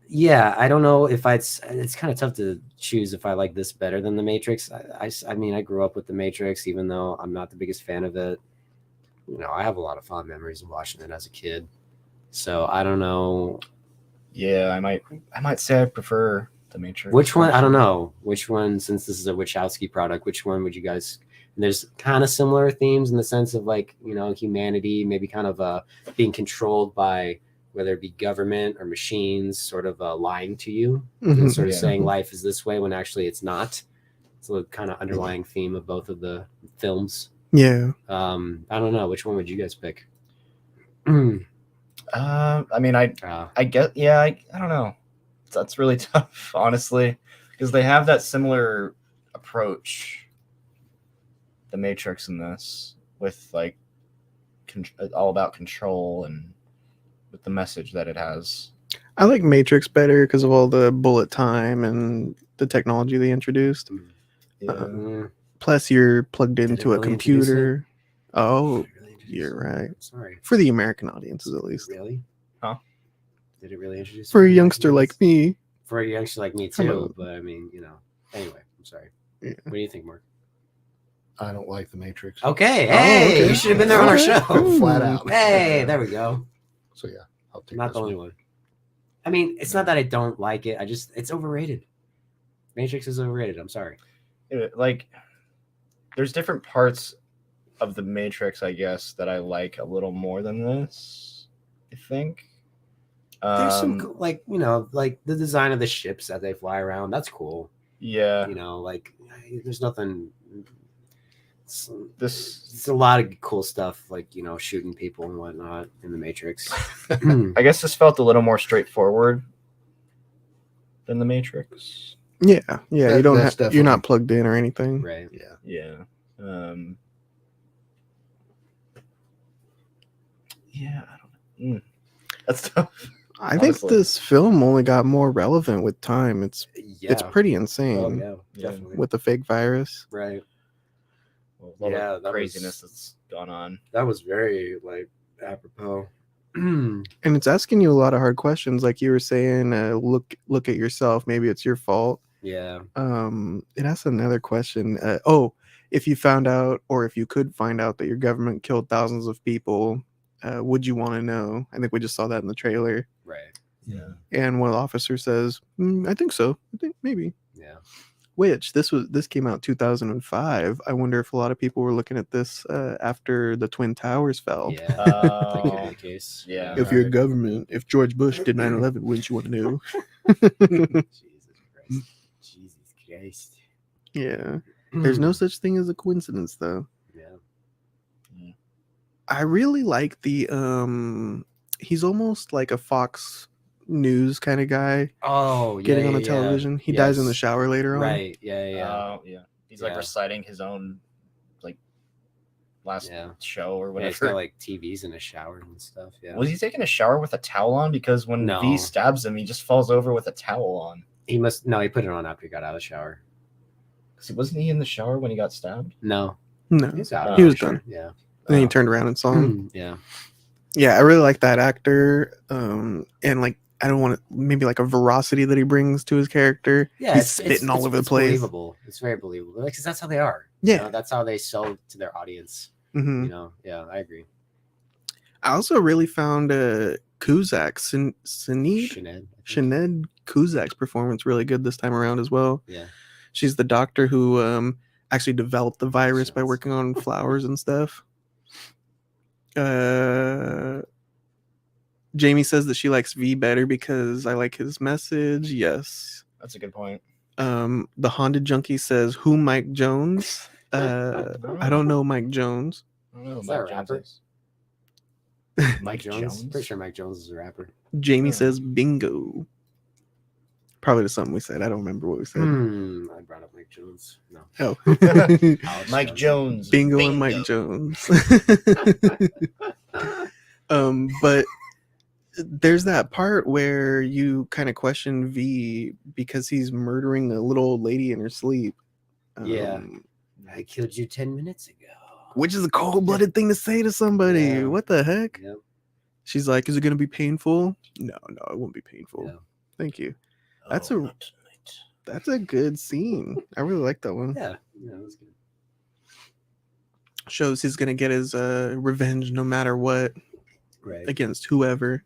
yeah, I don't know if it's kind of tough to choose if I like this better than the Matrix. I mean, I grew up with the Matrix, even though I'm not the biggest fan of it. I have a lot of fond memories of watching it as a kid. So I don't know. Yeah, I might say I prefer the Matrix. Which one? I don't actually. know. Which one, since this is a Wachowski product, which one would you guys? There's kind of similar themes in the sense of like, humanity, maybe kind of being controlled by whether it be government or machines, sort of lying to you, and sort of Yeah. saying life is this way when actually it's not. It's a kind of underlying theme of both of the films. Yeah. I don't know. Which one would you guys pick? I mean, I get, yeah, I don't know. That's really tough, honestly, because they have that similar approach, the Matrix in this, with like all about control and with the message that it has. I like Matrix better because of all the bullet time and the technology they introduced. Yeah. Plus, you're plugged Did it into a really introduce it? computer. Oh, Did it really introduce you're it? right. Sorry. For the American audiences, at least. Really? Huh? Did it really introduce? For it a to the youngster audience? like me. For a youngster like me Come too, on. but I mean, Anyway, I'm sorry. Yeah. What do you think, Mark? I don't like the Matrix. Okay, Oh, hey, okay. you should have been there on our Okay, show. cool. Flat out. Hey, there we go. So yeah, I'll take Not this the only one. I mean, it's not that I don't like it. It's overrated. Matrix is overrated. I'm sorry. Like, there's different parts of the Matrix, I guess, that I like a little more than this. I think. There's some cool, like like the design of the ships that they fly around. That's cool. Yeah. Like there's nothing. This. It's a lot of cool stuff, like shooting people and whatnot in the Matrix. I guess this felt a little more straightforward than the Matrix. Yeah. Yeah. That- You don't that's you're definitely- not plugged in or anything. Right. Yeah. Yeah. Yeah. I don't know. That's tough. I think Honestly. this film only got more relevant with time. It's pretty insane Oh, yeah, Yeah. definitely. with the fake virus. Right. Well, all Yeah, the that craziness was- that's gone on. That was very apropos. And it's asking you a lot of hard questions, like you were saying. Look at yourself. Maybe it's your fault. Yeah. It asks another question. If you found out, or if you could find out that your government killed thousands of people, would you want to know? I think we just saw that in the trailer. Right. Yeah. And one officer says, "I think so. I think maybe." Yeah. Which this came out 2005. I wonder if a lot of people were looking at this after the Twin Towers fell. Yeah. That could be Oh, the case. yeah. If you're government, if George Bush did 9/11, wouldn't you want to know? Jesus Christ. Jesus Christ. Yeah. There's no such thing as a coincidence, though. Yeah. I really like the he's almost like a Fox News kind of guy Oh, yeah. getting on the yeah. television. He dies in the Yes. shower later on. Right. Yeah. Yeah. Oh, yeah. He's like Yeah. reciting his own like last Yeah. show or Yeah, he's whatever. got like TVs in his shower and stuff. Yeah. Was he taking a shower with a towel on? Because when No. V stabs him, he just falls over with a towel on. He put it on after he got out of the shower. 'Cause wasn't he in the shower when he got stabbed? No. No, He's out. he was Sure. done. Yeah. And then he Oh. turned around and saw him. Yeah. Yeah, I really like that actor. And like, I don't want to, maybe like a veracity that he brings to his character. Yeah, He's spitting all over the it's place. Believable. It's very believable. Because that's how they are. Yeah. That's how they sell to their audience. Hmm. Yeah, I agree. I also really found Kuzak, Sinead Kuzak's performance really good this time around as well. Yeah. She's the doctor who actually developed the virus by working on flowers and stuff. Jamie says that she likes V better because I like his message. Yes. That's a good point. The Haunted Junkie says, "Who Mike Jones?" I don't know Mike Jones. I don't know who Is that a Mike Jones rapper? is. Mike Jones? Pretty sure Mike Jones is a rapper. Jamie Oh. says, "Bingo." Probably just something we said. I don't remember what we said. I brought up Mike Jones. No. Oh. Alex Mike Jones. Bingo and Mike Jones. But there's that part where you kind of question V because he's murdering a little old lady in her sleep. Yeah. I killed you 10 minutes ago. Which is a cold-blooded thing to say to somebody. Yeah. What the heck? Yep. She's like, "Is it going to be painful?" No, it won't be painful. Yeah. Thank you. Oh, That's a good scene. I really like that one. Yeah. Yeah, that was good. Shows he's going to get his revenge no matter what Right. against whoever.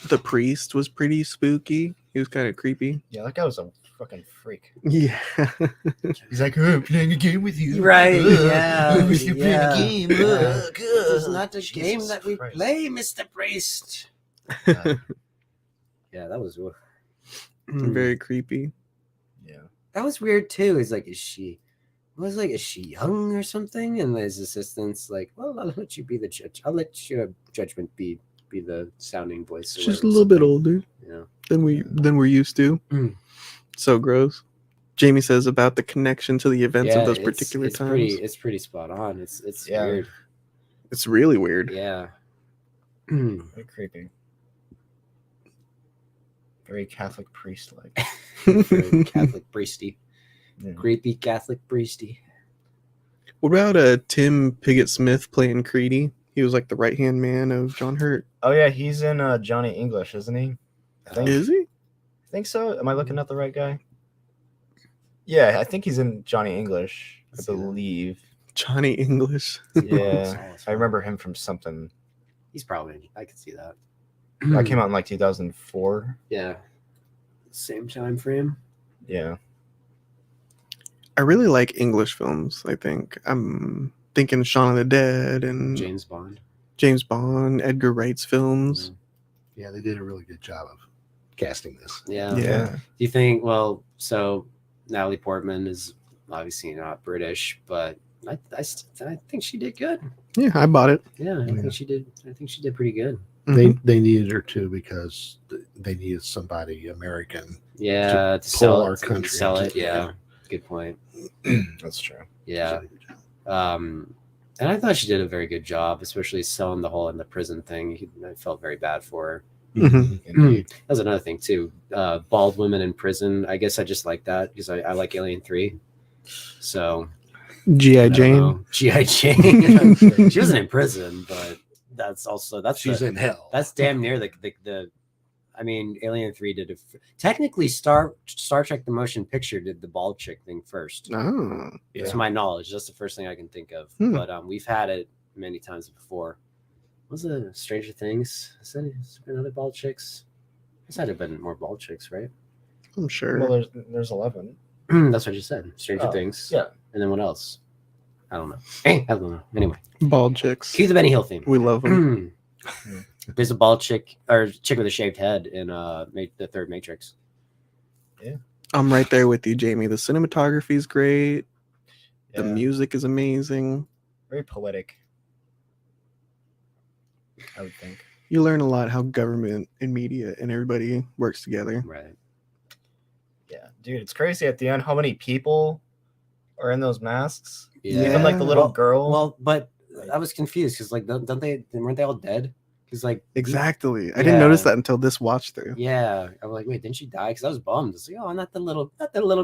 The priest was pretty spooky. He was kind of creepy. Yeah, that guy was a fucking freak. Yeah. He's like, oh, I'm playing a game with you. Right, Ugh. yeah, Oh, you're playing yeah, a game. yeah. Ugh, This is ugh. not a game Jesus that we Christ. play, Mr. Priest. Yeah. Yeah, that was Very creepy. Yeah. that was weird too. He's like, is she young or something? And his assistant's like, well, I'll let you be the judge. I'll let your judgment be the sounding voice. or She's a whatever, little bit something. older Yeah. than we're used to. Mm. So gross. Jamie says about the connection to the events of those particular times. It's pretty spot on. It's Yeah. weird. It's really weird. Yeah. Very creepy. Very Catholic priest-like. Very Catholic priesty. Yeah. Creepy Catholic priesty. What about Tim Pigott Smith playing Creedy? He was like the right hand man of John Hurt. Oh yeah, he's in Johnny English, isn't he? I think. Is he? I think so. Am I looking at the right guy? Yeah, I think he's in Johnny English. I Let's see that. believe. Johnny English. Yeah, I remember him from something. He's probably. I could see that. That came out in like 2004. Yeah. Same time frame. Yeah. I really like English films, I think. I'm thinking Shaun of the Dead and James Bond. James Bond, Edgar Wright's films. Yeah, they did a really good job of casting this. Yeah. Yeah. Do you think? Well, so Natalie Portman is obviously not British, but I think she did good. Yeah, I bought it. Yeah, I Yeah. think she did. I think she did pretty good. Mhm. They needed her too because they needed somebody American. Yeah, to pull sell our it, to country sell it. into- Yeah, good point. That's true. Yeah, She did a good job. and I thought she did a very good job, especially selling the whole in the prison thing. I felt very bad for her. Mhm. Indeed. That was another thing too. Bald women in prison. I guess I just like that because I like Alien 3. So G.I. I don't Jane. know. G.I. Jane. She wasn't in prison, but that's She's in hell. that's damn near the I mean, Alien 3 did it. Technically, Star Trek: The Motion Picture did the bald chick thing first. Oh. Yeah. To my knowledge, that's the first thing I can think of. Hmm. But we've had it many times before. Was it Stranger Things? Has there been other bald chicks? There's had to have been more bald chicks, right? I'm sure. Well, there's 11. That's what you said. Stranger Oh, Things. Yeah. And then what else? I don't know. I don't know. Anyway, Bald chicks. cue the Benny Hill theme. We love them. There's a bald chick or chick with a shaved head in the third Matrix. I'm right there with you, Jamie. The cinematography is great. Yeah. The music is amazing. Very poetic. I would think. You learn a lot how government and media and everybody works together. Right. Yeah, dude, it's crazy at the end how many people are in those masks. Yeah. Even like the little Well- girl. Well, but I was confused because like weren't they all dead? Because like Exactly. I didn't notice Yeah. that until this watch through. yeah, I was like, wait, didn't she die? Because I was bummed. It's like, oh, not the little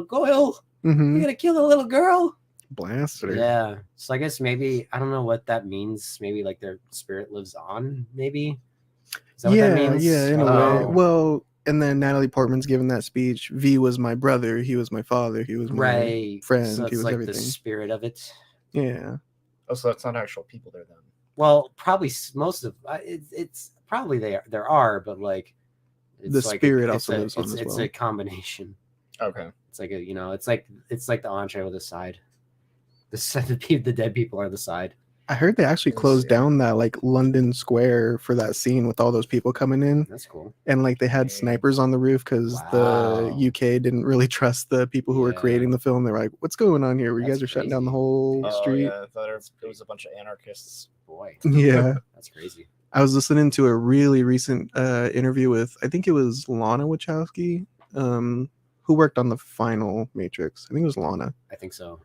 Goyle. Mm-hmm. You're gonna kill the little girl. Blasted her. Yeah. So I guess maybe I don't know what that means. Maybe like their spirit lives on. Maybe. Is that what that means? Yeah, in a Oh. way. Well, and then Natalie Portman's given that speech. V was my brother. He was my father. He was my Right. friend. So He it's was like everything. the spirit of it. Yeah. Oh, so that's not actual people there then. Well, probably most of it's probably there are, but like The like spirit it's also lives on as it's well. a combination. Okay. It's like it's like the entree with a side. The dead people are the side. I heard they actually Let's closed see. down that like London Square for that scene with all those people coming in. That's cool. And like they had Dang. snipers on the roof because Wow. the UK didn't really trust the people who were Yeah. creating the film. They're like, "What's going on here? You That's guys are shutting down crazy. the whole Oh street." yeah, I thought it was a bunch of anarchists. Boy, Yeah. that's crazy. I was listening to a really recent interview with I think it was Lana Wachowski, who worked on the final Matrix. I think it was Lana. I think so.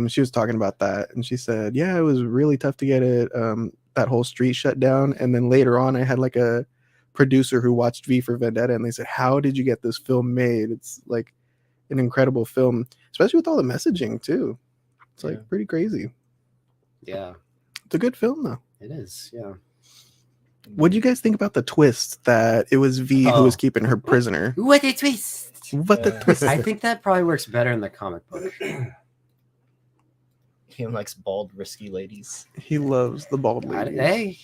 She was talking about that, and she said, "Yeah, it was really tough to get it. That whole street shut down." And then later on, I had like a producer who watched V for Vendetta, and they said, "How did you get this film made? It's like an incredible film, especially with all the messaging too. It's like Yeah. pretty crazy. Yeah, It's a good film though." it is. Yeah. What do you guys think about the twist that it was V who was keeping her prisoner? What a twist! What the Yeah. twist? I think that probably works better in the comic book. He likes bald, risky ladies. He loves the bald ladies. Hey,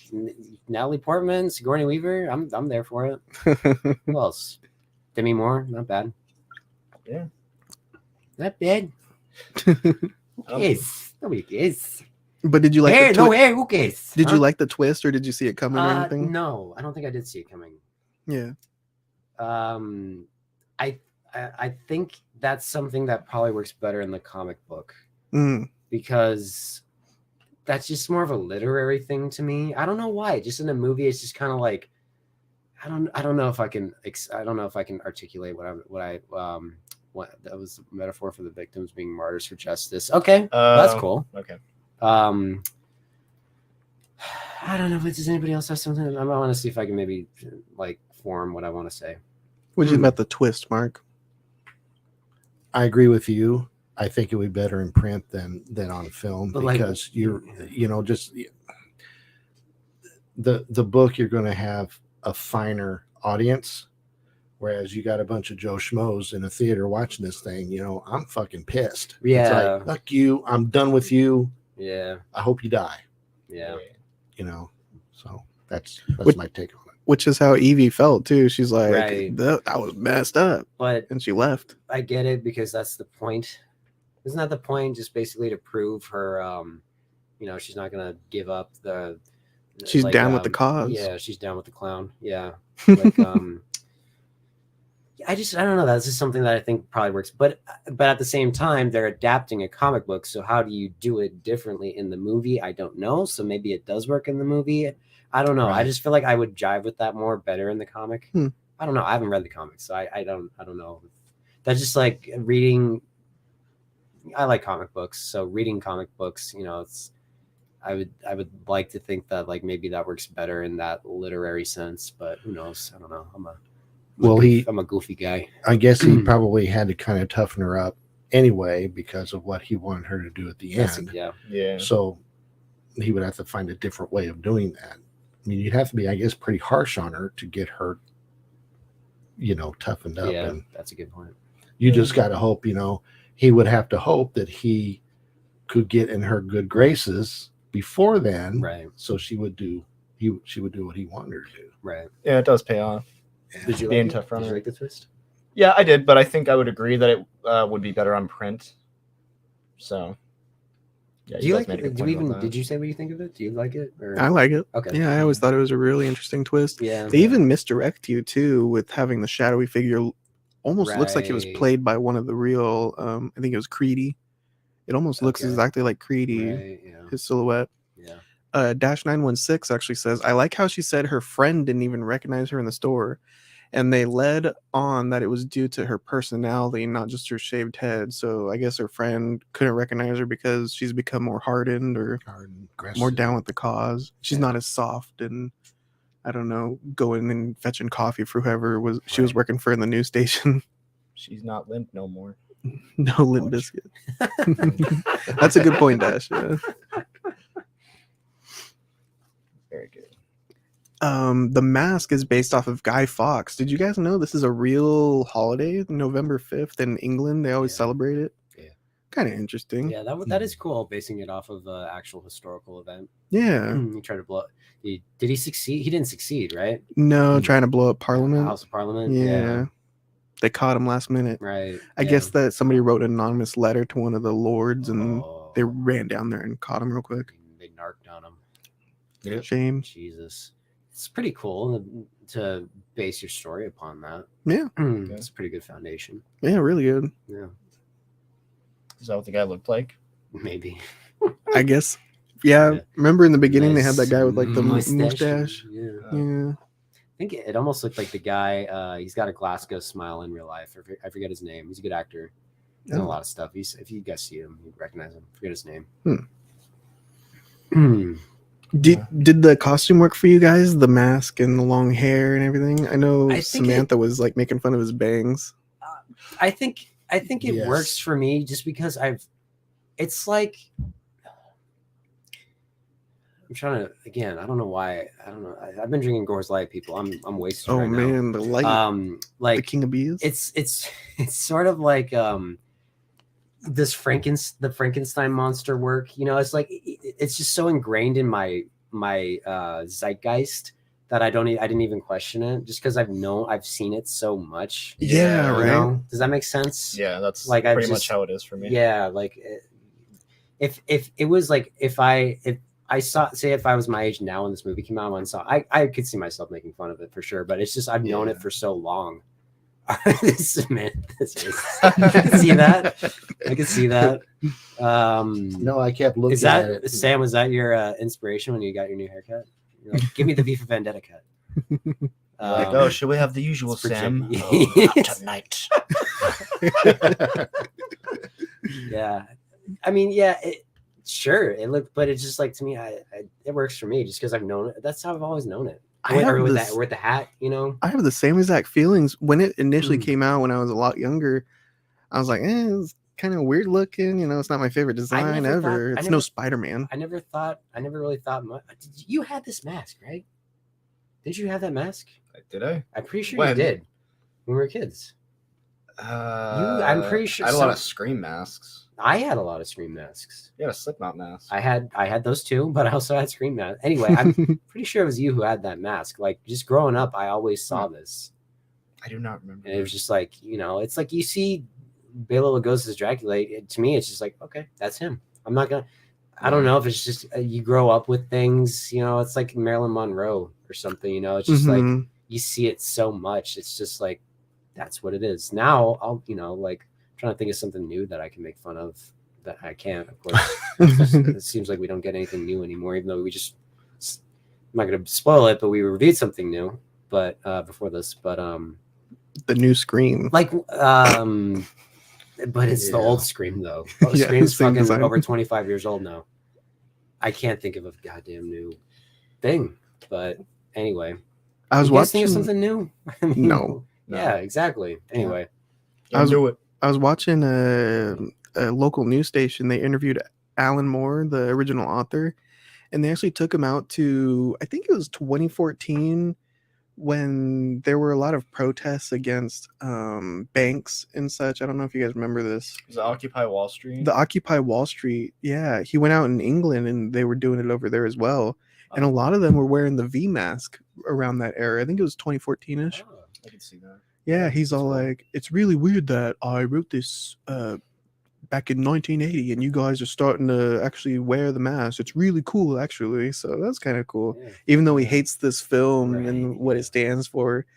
Natalie Portman, Sigourney Weaver. I'm there for it. Who else? Demi Moore. Not bad. Yeah. Not bad. Yes. Nobody cares. But did you like Hair, the no hair. Who cares? Did you like the twist, or did you see it coming or anything? No, I don't think I did see it coming. Yeah. I think that's something that probably works better in the comic book because that's just more of a literary thing to me. I don't know why. Just in a movie, it's just kind of like I don't know if I can articulate what that was a metaphor for the victims being martyrs for justice. Okay, that's cool. Okay. I don't know. But does anybody else have something? I want to see if I can maybe like form what I want to say. What do you think about the twist, Mark? I agree with you. I think it would be better in print than on film But because just the book, you're going to have a finer audience, whereas you got a bunch of Joe Schmoes in a theater watching this thing. I'm fucking pissed. Yeah. It's like, fuck you. I'm done with you. Yeah. I hope you die. Yeah. So that's my take on it. Which is how Evie felt too. She's like, Right. that was messed up. But And she left. I get it because that's the point. Isn't that the point? Just basically to prove her, she's not gonna give up the. She's down with the cause. Yeah, she's down with the clown. Yeah, like, I don't know. That's just something that I think probably works. But at the same time, they're adapting a comic book. So how do you do it differently in the movie? I don't know. So maybe it does work in the movie. I don't know. Right. I just feel like I would jive with that more better in the comic. I don't know. I haven't read the comics, so I don't know. That's just like reading. I like comic books, so reading comic books, it's. I would like to think that like maybe that works better in that literary sense, but who knows? I don't know. I'm a goofy guy. I guess he probably had to kind of toughen her up anyway because of what he wanted her to do at the end. Yeah. So he would have to find a different way of doing that. I mean, you'd have to be, I guess, pretty harsh on her to get her, toughened up. Yeah, and that's a good point. you just got to hope, he would have to hope that he could get in her good graces before then. Right. So she would do what he wanted her to do. Right. Yeah, it does pay off. Did you Being like tough it? runner. Did you like the twist? Yeah, I did, but I think I would agree that it would be better on print. So, yeah, Do you guys like made a good it? point about that. Did you say what you think of it? Do you like it? Or? I like it. Okay. Yeah, I always thought it was a really interesting twist. Yeah. They even misdirect you too with having the shadowy figure almost looks like it was Right. played by one of the real I think it was Creedy. It almost looks Okay. exactly like Creedy, Right, yeah. his silhouette. Yeah. Dash 916 actually says, I like how she said her friend didn't even recognize her in the store. And they led on that it was due to her personality, not just her shaved head. So I guess her friend couldn't recognize her because she's become more hardened or Hard and aggressive. more down with the cause. She's not as soft and I don't know, going and fetching coffee for whoever she was working for in the news station. She's not limp no more. No Limp Biscuit. That's a good point, Dash. Yeah. Very good. The Mask is based off of Guy Fawkes. Did you guys know this is a real holiday? November 5th in England, they always Yeah. celebrate it. Yeah. Kind of interesting. Yeah, that is cool. Basing it off of an actual historical event. Yeah. He tried to blow. Did he succeed? He didn't succeed, right? No, trying to blow up Parliament. House of Parliament. Yeah. They caught him last minute. Right. I guess that somebody wrote an anonymous letter to one of the lords and Oh, they ran down there and caught him real quick. they narked on him. Yep. Shame. Jesus, it's pretty cool to base your story upon that. Yeah. It's a pretty good foundation. Yeah, really good. Yeah, Is that what the guy looked like? maybe. I guess. Yeah. Yeah. Remember in the beginning they had that guy with like the Mustache. mustache? Yeah. Yeah. I think it almost looked like the guy. He's got a Glasgow smile in real life. I forget his name. He's a good actor. He's in a Oh. lot of stuff. If you guys see him, you'd recognize him. Forget his name. Did the costume work for you guys? The mask and the long hair and everything? I know I think Samantha was like making fun of his bangs. I think it Yes. works for me just because it's like I'm trying to again. I don't know why. I don't know. I've been drinking Gore's Light, people. I'm wasted. Oh right man, the light, now. the Like king of bees. it's sort of like does the Frankenstein monster work? You know, it's like it's just so ingrained in my zeitgeist that I didn't even question it just because I've seen it so much. Yeah, You right. know? Does that make sense? Yeah, that's Like, pretty much how it is for me. Yeah, like if it was like if I saw, say, if I was my age now when this movie came out and saw, I could see myself making fun of it for sure. But it's just I've known it for so long. Man, I can see that. I can see that. No, I kept looking Is at that it. Sam? Was that your inspiration when you got your new haircut? You're like, give me the For Vendetta cut. Like, oh, should we have the usual, it's for Sam? Jim. Oh, not tonight. Yeah, I mean, yeah, sure. It looked, but it's just like, to me, it works for me just because I've known it. That's how I've always known it. Or with the hat, you know. I have the same exact feelings when it initially came out when I was a lot younger. I was like, it's kind of weird looking, you know. It's not my favorite design ever. It's no Spider-Man. I never really thought much. You had this mask, right? Did you have that mask? Did I? I'm pretty sure you did when we were kids. I'm pretty sure I had a lot of Scream masks. I had a lot of Scream masks. You had a Slipknot mask. I had those too, but I also had Scream masks. Anyway, I'm pretty sure it was you who had that mask. Like, just growing up, I always saw this. I do not remember. And it was just like, you know, it's like you see Bela Lugosi's Dracula. To me, it's just like, okay, that's him. I'm not gonna. I don't know if it's just you grow up with things. You know, it's like Marilyn Monroe or something. You know, it's just like you see it so much. It's just like that's what it is. Now I'll, you know, like trying to think of something new that I can make fun of that I can't, of course. It seems like we don't get anything new anymore, even though we just, I'm not going to spoil it, but we reviewed something new, but before this, but the new Scream, like but it's the old Scream though. Scream's fucking design. Over 25 years old now. I can't think of a goddamn new thing, but anyway, I was watching something new. No. Yeah, exactly. Anyway, I was watching a local news station. They interviewed Alan Moore, the original author, and they actually took him out to, I think it was 2014, when there were a lot of protests against banks and such. I don't know if you guys remember this. Was it Occupy Wall Street? The Occupy Wall Street. Yeah, he went out in England and they were doing it over there as well. And a lot of them were wearing the V mask around that era. I think it was 2014-ish. Oh, I can see that. Yeah, he's all like, it's really weird that I wrote this back in 1980 and you guys are starting to actually wear the mask. It's really cool, actually. So that's kind of cool. Yeah. Even though he hates this film and what it stands for,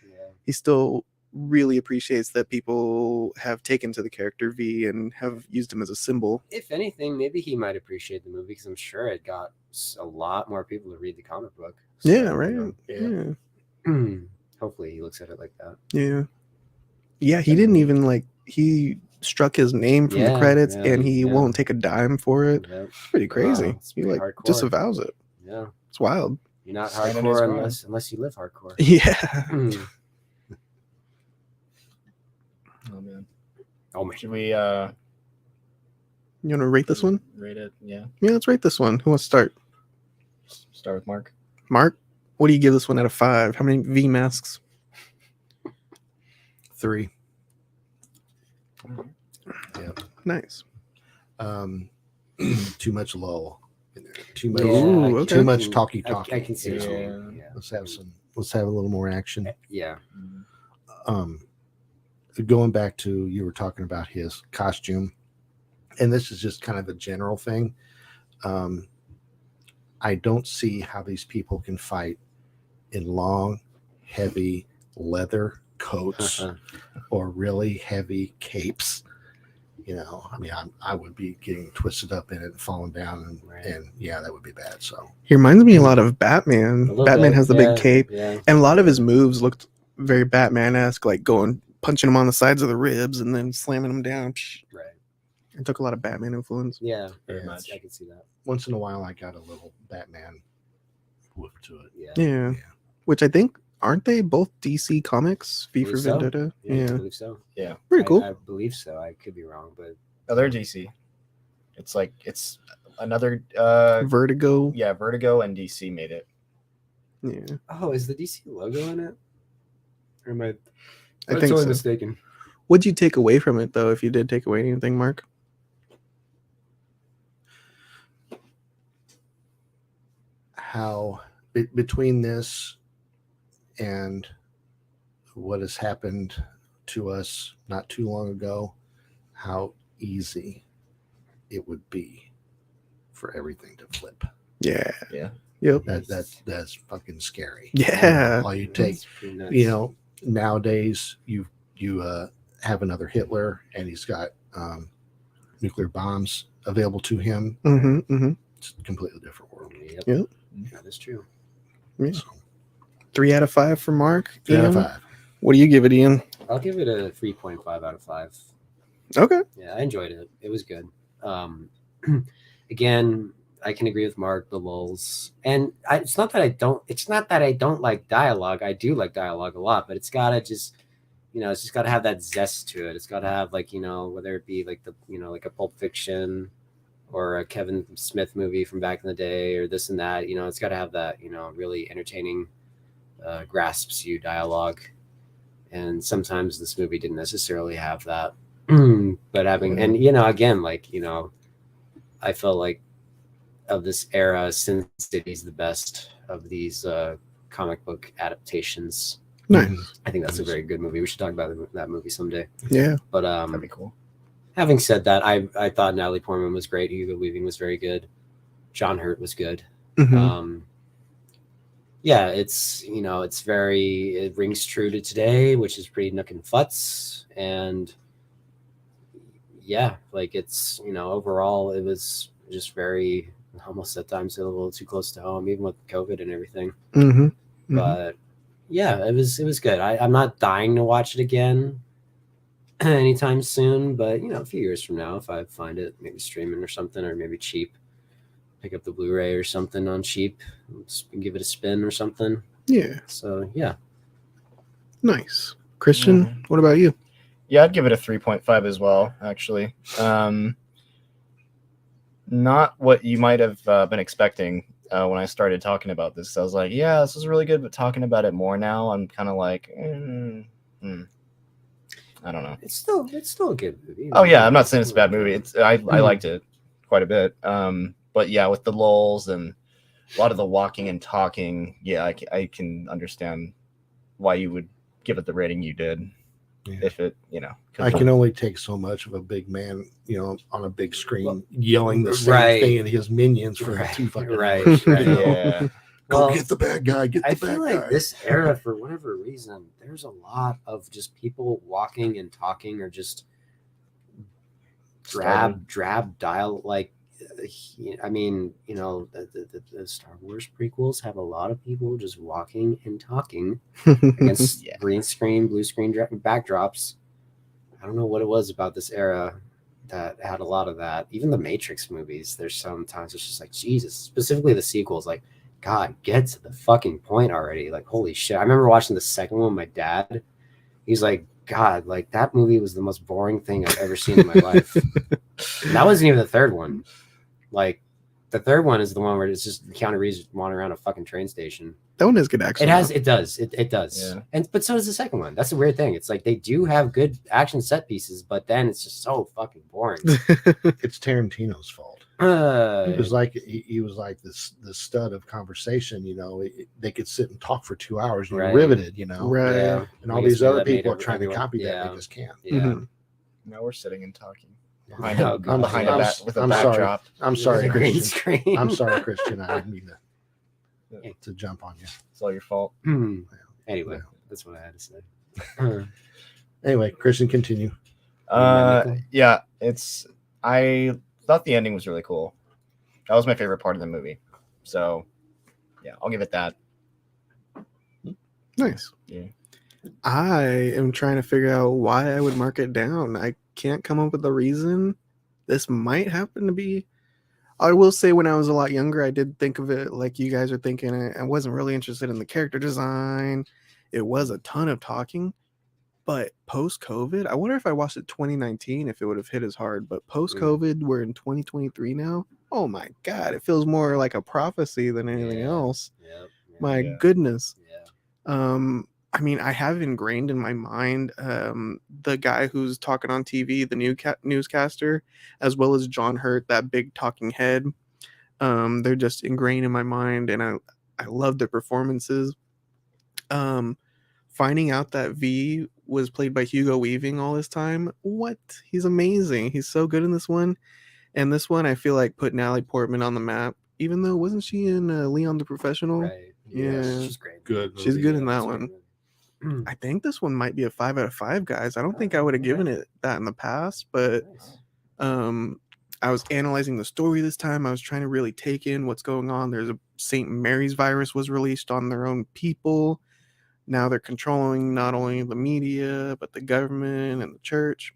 he still really appreciates that people have taken to the character V and have used him as a symbol. If anything, maybe he might appreciate the movie because I'm sure it got a lot more people to read the comic book. So, yeah, right. Yeah. Hopefully he looks at it like that. Yeah. Yeah, he didn't even he struck his name from the credits and he won't take a dime for it. Yeah. It's pretty crazy. Wow, it's pretty hardcore. Disavows it. Yeah. It's wild. You're not hardcore unless you live hardcore. Yeah. Oh man. Oh man. Should we you want to rate this one? Rate it, yeah. Yeah, let's rate this one. Who wants to start? Start with Mark. Mark, what do you give this one out of 5? How many V masks? 3. Yeah. Nice. Too much lull in there. Too much too much talky. I can see it. Yeah. Let's have a little more action. Yeah. Going back to, you were talking about his costume, and this is just kind of a general thing. I don't see how these people can fight in long, heavy leather coats or really heavy capes. You know, I mean, I would be getting twisted up in it and falling down, and yeah, that would be bad. So he reminds me a lot of Batman. Batman has the big cape, and a lot of his moves looked very Batman-esque, like punching him on the sides of the ribs and then slamming him down. Right. It took a lot of Batman influence. Yeah, very much. I can see that. Once in a while, I got a little Batman whoop to it. Yeah. Which I think, aren't they both DC Comics? V for Vendetta? Yeah, I believe so. Yeah. Pretty cool. I believe so. I could be wrong, but... Oh, they're DC. It's another... Vertigo. Yeah, Vertigo and DC made it. Yeah. Oh, is the DC logo in it? Or am I think so. Mistaken? What'd you take away from it, though, if you did take away anything, Mark? how between this and what has happened to us not too long ago, how easy it would be for everything to flip. Yeah. Yeah. Yep. That's fucking scary. Yeah. All you take, That's pretty nuts. you know, nowadays you have another Hitler and he's got nuclear bombs available to him. Mm-hmm. Mm-hmm. It's a completely different world. Yep. Yep. That is true. Yeah. So, 3 out of 5 for Mark. 3 out of Ian? 5. What do you give it, Ian? I'll give it a 3.5 out of 5. Okay. Yeah, I enjoyed it. It was good. Again, I can agree with Mark, the lulls. And it's not that I don't like dialogue. I do like dialogue a lot, but it's gotta just, it's just gotta have that zest to it. It's gotta have, like, whether it be like like a Pulp Fiction or a Kevin Smith movie from back in the day or this and that, it's gotta have that, really entertaining, grasps you dialogue. And sometimes this movie didn't necessarily have that. But having, and again, like, I felt like of this era, Sin City's the best of these comic book adaptations. Nice. I think that's a very good movie. We should talk about that movie someday. Yeah. But That'd be cool. having said that, I thought Natalie Portman was great. Hugo Weaving was very good. John Hurt was good. Mhm. Yeah, it's it rings true to today, which is pretty nook and futz. And yeah, like it's overall it was just very, almost at times a little too close to home, even with COVID and everything. Mhm. Mhm. But yeah, it was good. I'm not dying to watch it again anytime soon, but a few years from now, if I find it maybe streaming or something, or maybe cheap, pick up the Blu-ray or something on cheap, give it a spin or something. Yeah. So yeah. Nice. Christian, what about you? Yeah, I'd give it a 3.5 as well, actually. Not what you might have been expecting when I started talking about this. I was like, yeah, this is really good, but talking about it more now, I'm kind of like, I don't know. It's still a good movie. Oh yeah, I'm not saying it's a bad movie. I liked it quite a bit. But yeah, with the lulls and a lot of the walking and talking, yeah, I can understand why you would give it the rating you did. Yeah. If it, I can only take so much of a big man, on a big screen yelling the same Right. thing and his minions for Right. 2 fucking Right. hours. Right. yeah. Go Well, get the bad guy. Get the I bad feel guy. like this era, for whatever reason, there's a lot of just people walking and talking, or just drab dial. Like, I mean, the Star Wars prequels have a lot of people just walking and talking against Yeah. green screen, blue screen backdrops. I don't know what it was about this era that had a lot of that. Even the Matrix movies, there's sometimes it's just like, Jesus, specifically the sequels, like, God, get to the fucking point already. Like, holy shit. I remember watching the second one with my dad. He's like, God, like, that movie was the most boring thing I've ever seen in my life. And that wasn't even the third one. Like, the third one is the one where it's just Keanu Reeves wandering around a fucking train station. That one is good action. It does. Yeah. But so does the second one. That's the weird thing. It's like they do have good action set pieces, but then it's just so fucking boring. It's Tarantino's fault. He was like the stud of conversation. They could sit and talk for 2 hours and Right. you're riveted. Right. Yeah. And I all guess these maybe other that made people are trying to everyone- copy that. yeah. They just can't. Yeah. Mhm. Now we're sitting and talking Oh, behind God. behind a I'm- bat with a I'm sorry. backdrop. I'm sorry, Green Christian. screen. I'm sorry, Christian. I didn't mean to jump on you. It's all your fault. Anyway, Yeah. that's what I had to say. Anyway, Christian, continue. Yeah, I thought the ending was really cool. That was my favorite part of the movie. So, yeah, I'll give it that. Nice. Yeah. I am trying to figure out why I would mark it down. I can't come up with a reason. This might happen to be. I will say, when I was a lot younger, I did think of it like you guys are thinking. I wasn't really interested in the character design. It was a ton of talking. But post-COVID, I wonder if I watched it 2019, if it would have hit as hard. But post-COVID, we're in 2023 now. Oh my God, it feels more like a prophecy than anything Yeah. else. Yep. My Yeah. goodness. Yeah. I mean, I have ingrained in my mind the guy who's talking on TV, the newscaster, as well as John Hurt, that big talking head. They're just ingrained in my mind, and I love the performances. Finding out that V was played by Hugo Weaving all this time, what? He's amazing. He's so good in this one. And this one, I feel like put Natalie Portman on the map. Even though wasn't she in Leon the Professional? Right. Yeah. She's great. Good. She's movie, good yeah. in that She's a great one. movie. I think this one might be a 5 out of 5, guys. I don't think I would have Okay. given it that in the past, but Nice. I was analyzing the story this time. I was trying to really take in what's going on. There's a St. Mary's virus was released on their own people. Now they're controlling not only the media but the government and the church.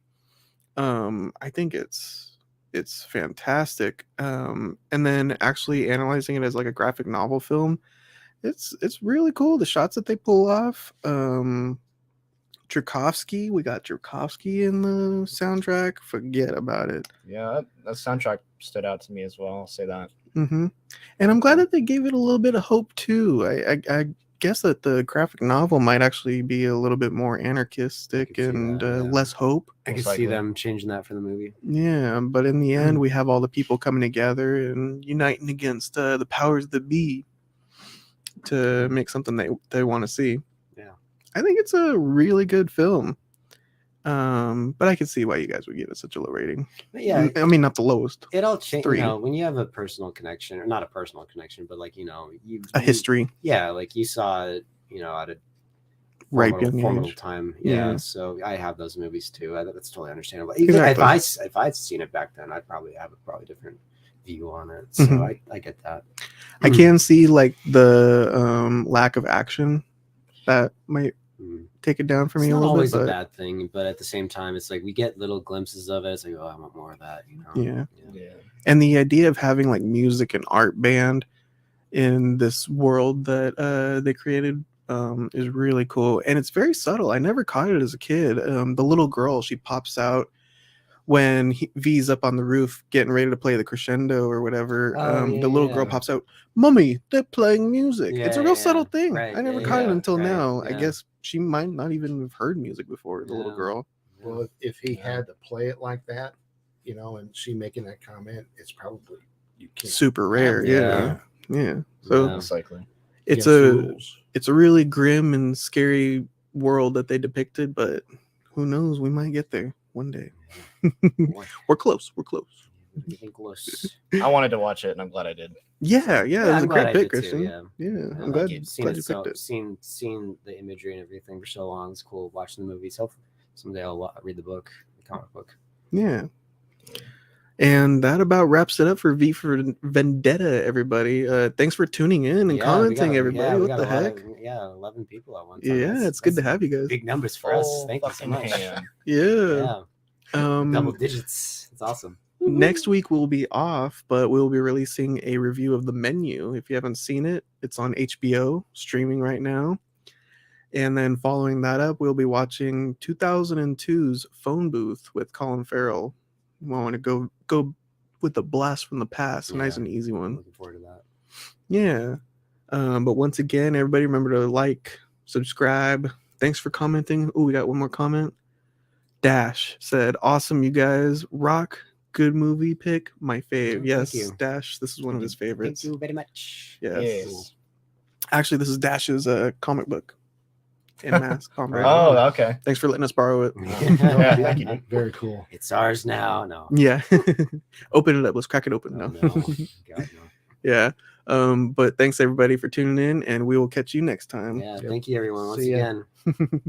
I think it's fantastic. And then actually analyzing it as like a graphic novel film, it's really cool. The shots that they pull off. Tchaikovsky, we got Tchaikovsky in the soundtrack. Forget about it. Yeah, that soundtrack stood out to me as well. I'll say that. And I'm glad that they gave it a little bit of hope too. I guess that the graphic novel might actually be a little bit more anarchistic see and that, yeah. less hope. I could Most see likely. them changing that for the movie. Yeah, but in the end, we have all the people coming together and uniting against the powers that be to make something they want to see. Yeah. I think it's a really good film. But I can see why you guys would give it such a low rating. But yeah, I mean, not the lowest. it all changes. 3. You know, when you have a personal connection, or not a personal connection, but like, you know, A history, Yeah, like you saw it, you know, at a ripe young formidable age. time. Yeah. Yeah, so I have those movies too. That's totally understandable. Even Exactly. if I'd seen it back then, I'd probably have a different view on it. So Mhm. I get that. I can see like the lack of action that might take it down for me It's a not little always bit. a But bad thing, but at the same time, it's like we get little glimpses of it. It's like, oh, I want more of that. You know? Yeah. And the idea of having like music and art band in this world that they created is really cool, and it's very subtle. I never caught it as a kid. The little girl, she pops out when V's up on the roof getting ready to play the crescendo or whatever. The little girl pops out, "Mommy, they're playing music." It's a real subtle thing. Right, I never caught it until right, now. I yeah. guess she might not even have heard music before, the little Yeah. girl. Well, if he had to play it like that, you know, and she making that comment, it's probably you can't. Super rare. Yeah. Yeah. So Yeah. Most likely. it's Against it's a really grim and scary world that they depicted, but who knows, we might get there one day. We're close. Getting close. I wanted to watch it, and I'm glad I did. Yeah, it was I'm a glad great I pick, did too, Christian. yeah. I'm glad you Seen picked it. seen the imagery and everything for so long. It's cool watching the movies. Hopefully someday I'll read the book, the comic book. Yeah. And that about wraps it up for V for Vendetta, everybody. Thanks for tuning in and commenting, everybody. What the heck? 11 people at one time. Yeah, it's good to have you guys. Big numbers for us. Thank you so fucking much. man. Yeah. Double digits. It's awesome. Next week we'll be off, but we'll be releasing a review of The Menu. If you haven't seen it, it's on HBO, streaming right now. And then following that up, we'll be watching 2002's Phone Booth with Colin Farrell. We want to go with a blast from the past, a nice and easy one. Looking forward to that. Yeah. But once again, everybody remember to like, subscribe. Thanks for commenting. Oh, we got one more comment. Dash said, "Awesome, you guys rock. Good movie pick. My fave." Yes, you. Dash. This is one of his favorites. Thank you very much. Yes. Actually, this is Dash's comic book. In mass comic. Oh, okay. Thanks for letting us borrow it. Yeah, thank you. Very cool. It's ours now. No. Yeah. Open it up. Let's crack it open. Oh, No. no. God, no. Yeah. But thanks everybody for tuning in, and we will catch you next time. Yeah. Thank you, everyone. Once See ya. again.